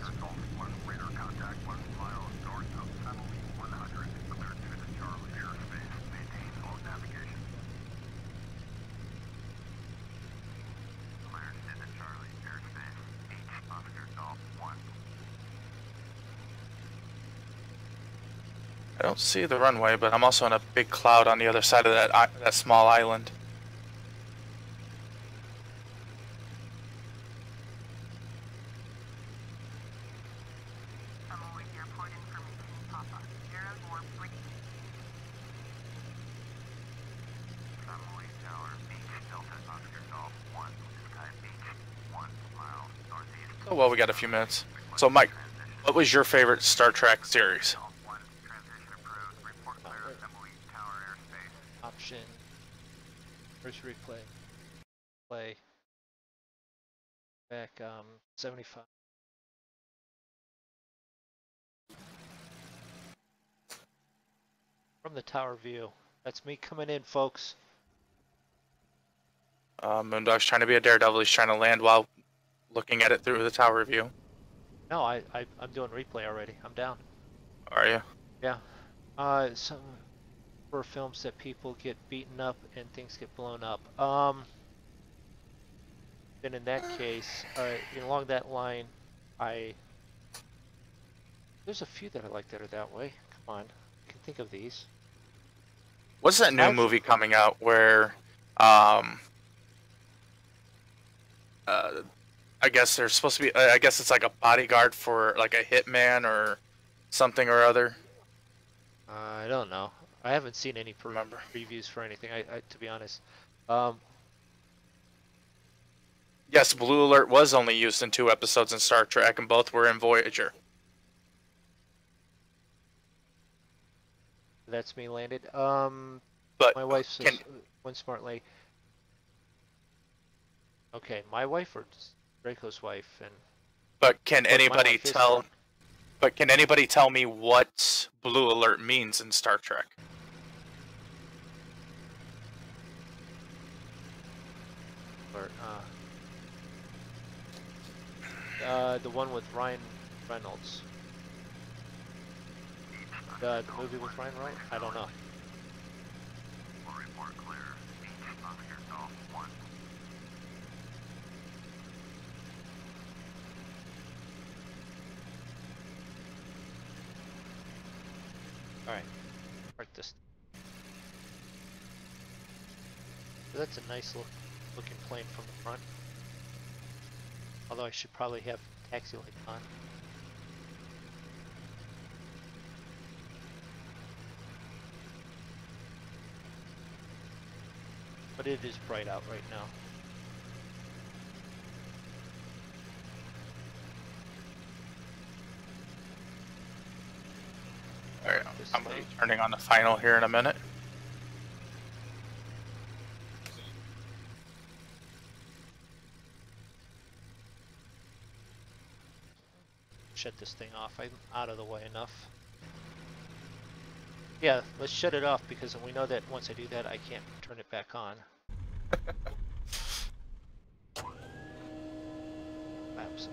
I don't see the runway, but I'm also in a big cloud on the other side of that small island. Oh well, we got a few minutes. So Mike, what was your favorite Star Trek series? Option. First replay. Play. Back 75. From the tower view. That's me coming in, folks. MoonDog's trying to be a daredevil. He's trying to land while looking at it through the tower view. No, I'm doing replay already. I'm down. Are you? Yeah. Some for films that people get beaten up and things get blown up. Then in that case, along that line, there's a few that I like that are that way. Come on, I can think of these. What's that new movie coming out where, I guess there's supposed to be, I guess it's like a bodyguard for like a hitman or something or other? I don't know. I haven't seen any previews for anything, to be honest. Yes, Blue Alert was only used in 2 episodes in Star Trek, and both were in Voyager. That's me landed. But my wife says, one smart lady. Okay, my wife or Draco's wife? And but can anybody tell? But can anybody tell me what Blue Alert means in Star Trek? The one with Ryan Reynolds. The movie with Ryan Reynolds? I don't know. Alright, start this. So that's a nice looking plane from the front. Although I should probably have taxi light on. But it is bright out right now. Alright, I'm going to be turning on the final here in a minute. Shut this thing off. I'm out of the way enough. Yeah, let's shut it off because we know that once I do that, I can't turn it back on. Flaps.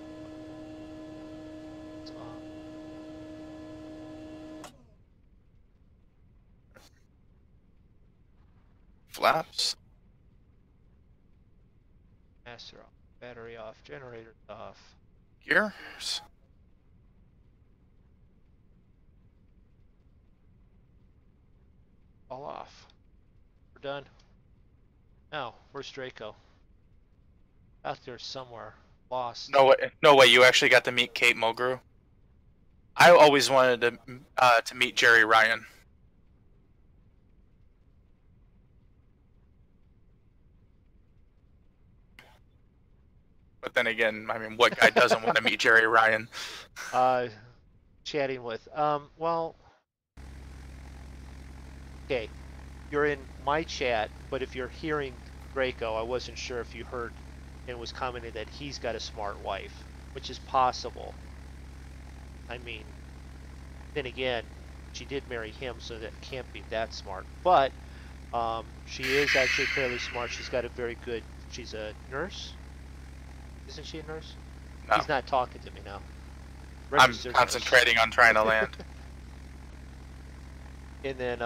It's on. Flaps. Master off. Battery off. Generator off. Gears. All off. We're done. Now, where's Draco? Out there somewhere. Lost. No way, you actually got to meet Kate Mulgrew? I always wanted to meet Jerry Ryan. But then again, I mean, what guy doesn't want to meet Jerry Ryan? Chatting with, well, okay, you're in my chat, but if you're hearing Draco, I wasn't sure if you heard and was commenting that he's got a smart wife, which is possible. I mean, then again, she did marry him, so that can't be that smart. But she is actually fairly smart. She's got a very good, she's a nurse? Isn't she a nurse? No. He's not talking to me now. I'm Registered concentrating on trying to land. And then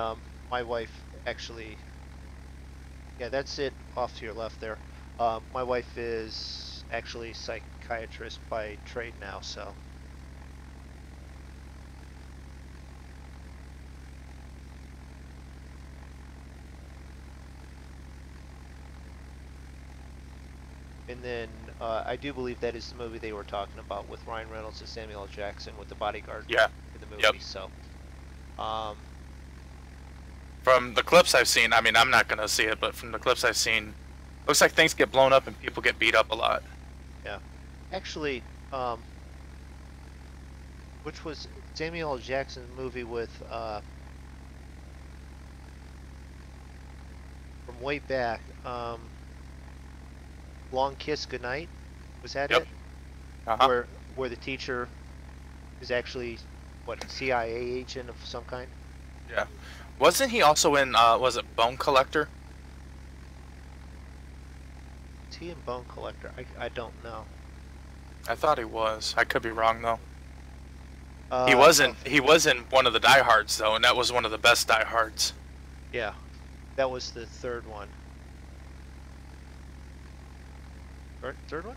my wife actually, yeah, that's it off to your left there. My wife is actually a psychiatrist by trade now, so. And then I do believe that is the movie they were talking about with Ryan Reynolds and Samuel L. Jackson with the bodyguard in the movie. Yep. So, from the clips I've seen, I mean, I'm not going to see it, but from the clips I've seen, looks like things get blown up and people get beat up a lot. Yeah. Actually, which was Samuel L. Jackson's movie with, from way back, Long Kiss Goodnight, was that it? Where the teacher is actually, what, a CIA agent of some kind? Yeah. Wasn't he also in, was it Bone Collector? Is he in Bone Collector? I don't know. I thought he was. I could be wrong, though. He wasn't. He was in one of the Die Hards, though, and that was one of the best Die Hards. Yeah. That was the third one. Third one?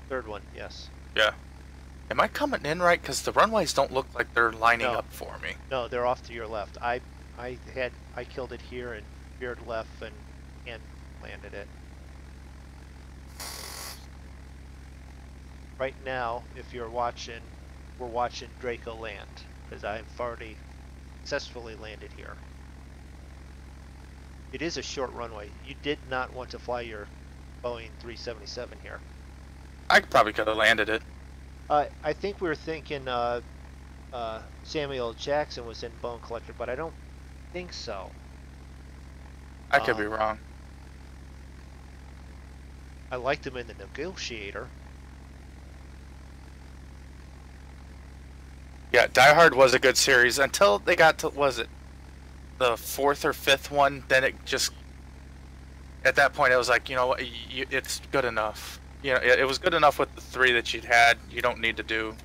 Third one, yes. Yeah. Am I coming in right? Because the runways don't look like they're lining up for me. No, they're off to your left. I killed it here and veered left and landed it. Right now, if you're watching, we're watching Draco land, because I've already successfully landed here. It is a short runway. You did not want to fly your Boeing 377 here. I probably could have landed it. I think we were thinking Samuel L. Jackson was in Bone Collector, but I don't think so. I could be wrong. I liked him in The Negotiator. Yeah, Die Hard was a good series until they got to, was it the fourth or fifth one? Then it just, at that point, it was like, you know what, it's good enough. You know, it was good enough with the three that you'd had. You don't need to do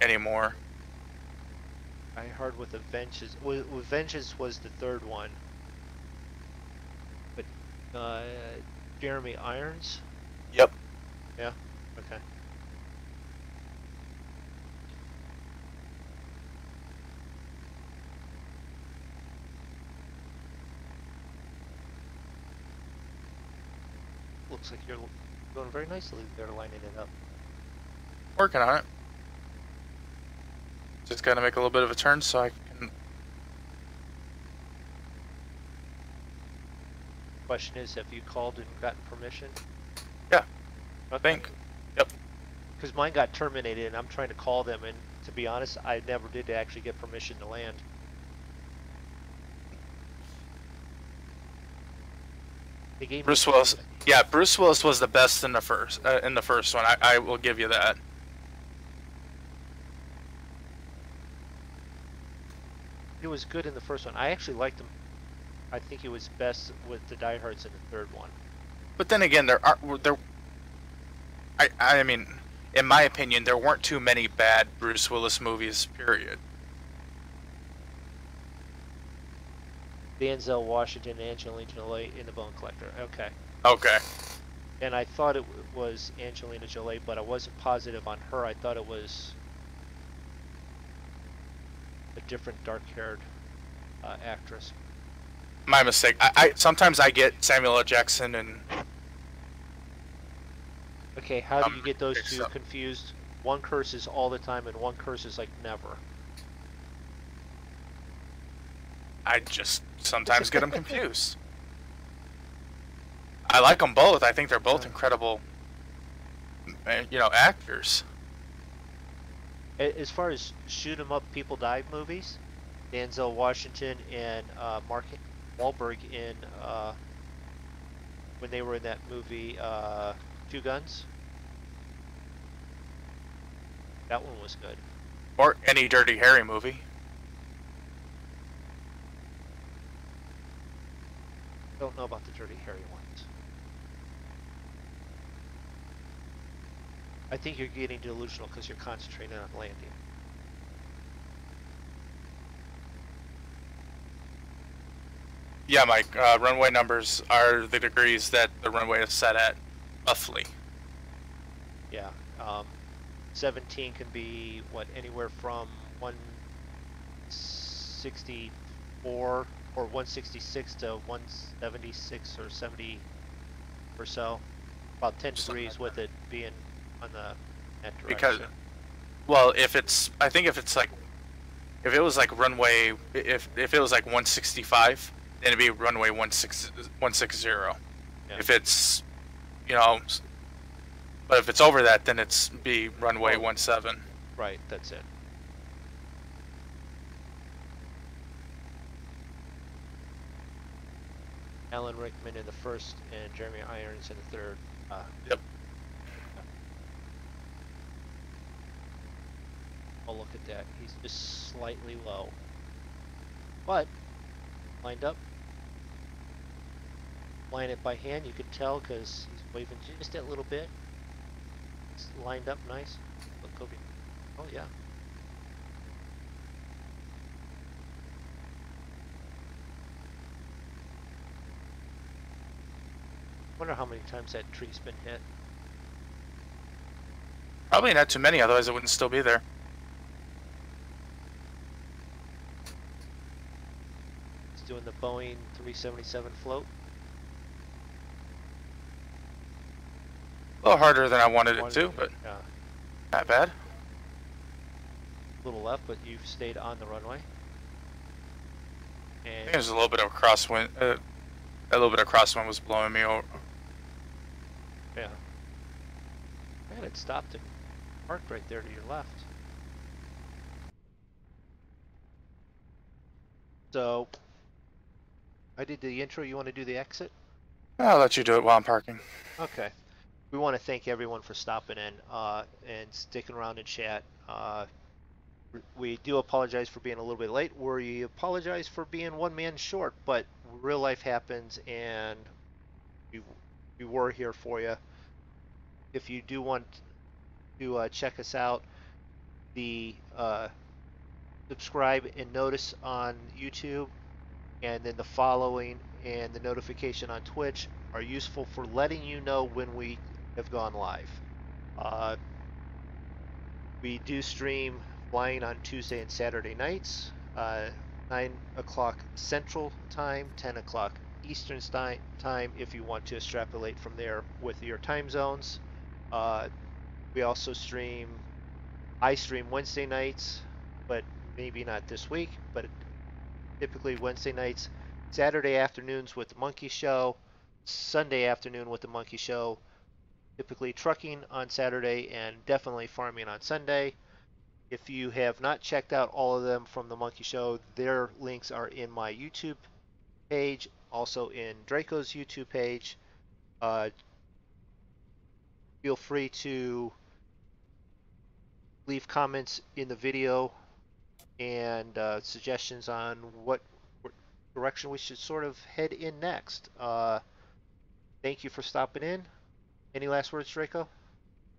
anymore. Die Hard with a Vengeance. With Vengeance was the third one. But Jeremy Irons? Yep. Yeah? Okay. Looks like you're going very nicely there, lining it up. Working on it. Just gotta make a little bit of a turn so I can. Question is, have you called and gotten permission? Yeah, okay. I think. Yep. Because mine got terminated and I'm trying to call them, and to be honest, I never did actually get permission to land. They gave Bruce Willis. Yeah, Bruce Willis was the best in the first one. I will give you that. He was good in the first one. I actually liked him. I think he was best with the Die Hards in the third one. But then again, I mean, in my opinion, there weren't too many bad Bruce Willis movies, period. Denzel Washington and Angelina Jolie in The Bone Collector. Okay. Okay. And I thought it was Angelina Jolie, but I wasn't positive on her. I thought it was a different dark-haired actress. My mistake. I sometimes I get Samuel L. Jackson and. Okay, how do you get those two confused? One curses all the time and one curses like never. I just sometimes get them confused. I like them both. I think they're both incredible, you know, actors. As far as shoot 'em up, people die movies, Denzel Washington and Mark Wahlberg in when they were in that movie Two Guns. That one was good. Or any Dirty Harry movie. Don't know about the Dirty Harry ones. I think you're getting delusional because you're concentrating on landing. Yeah, Mike, runway numbers are the degrees that the runway is set at, roughly. Yeah. 17 can be, what, anywhere from 164 or 166 to 176 or 70 or so. About 10 degrees with it being on the that direction. Because, well, if it's, I think if it's like, if it was like runway, if it was like 165, then it'd be runway 160. Yeah. If it's, you know, but if it's over that, then it's be runway 17. Right, that's it. Alan Rickman in the first and Jeremy Irons in the third. Yep. Oh, look at that. He's just slightly low. But, lined up. Line it by hand, you could tell because he's waving just a little bit. It's lined up nice. Look, Kobe. Oh, yeah. Wonder how many times that tree's been hit. Probably not too many, otherwise it wouldn't still be there. He's doing the Boeing 377 float. A little harder than I wanted it to, but Yeah. not bad. A little left, but you've stayed on the runway. I And think there's a little bit of crosswind. A little bit of crosswind was blowing me over. yeah. Man, it stopped and parked right there to your left. So, I did the intro. You want to do the exit? I'll let you do it while I'm parking. Okay. We want to thank everyone for stopping in and sticking around and chat. We do apologize for being a little bit late. We apologize for being one man short, but real life happens and we were here for you. If you do want to check us out, the subscribe and notice on YouTube and then the following and the notification on Twitch are useful for letting you know when we have gone live. We do stream flying on Tuesday and Saturday nights, 9 o'clock Central Time, 10 o'clock Eastern Time if you want to extrapolate from there with your time zones. We also I stream Wednesday nights, but maybe not this week, but typically Wednesday nights, Saturday afternoons with the Monkey Show, Sunday afternoon with the Monkey Show, typically trucking on Saturday and definitely farming on Sunday. If you have not checked out all of them from the Monkey Show, their links are in my YouTube page, also in Draco's YouTube page. Feel free to leave comments in the video and suggestions on what direction we should sort of head in next. Thank you for stopping in. Any last words, Draco?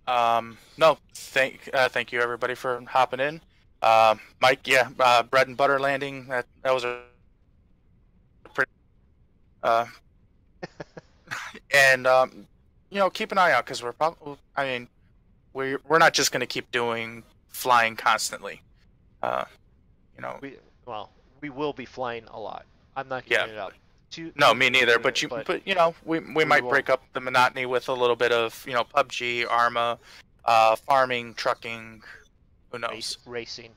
No, thank you everybody for hopping in. Mike, yeah, bread and butter landing. That was a pretty. And you know, keep an eye out because we're probably. I mean, we're not just going to keep doing flying constantly. You know. We will be flying a lot. I'm not giving it up. No, me neither. But you know, we might break up the monotony with a little bit of, you know, PUBG, Arma, farming, trucking, who knows? Racing.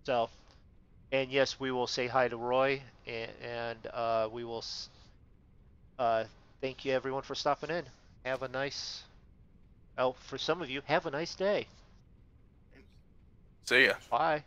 So, and yes, we will say hi to Roy, and we will thank you everyone for stopping in. Have a nice, for some of you, have a nice day. See ya. Bye.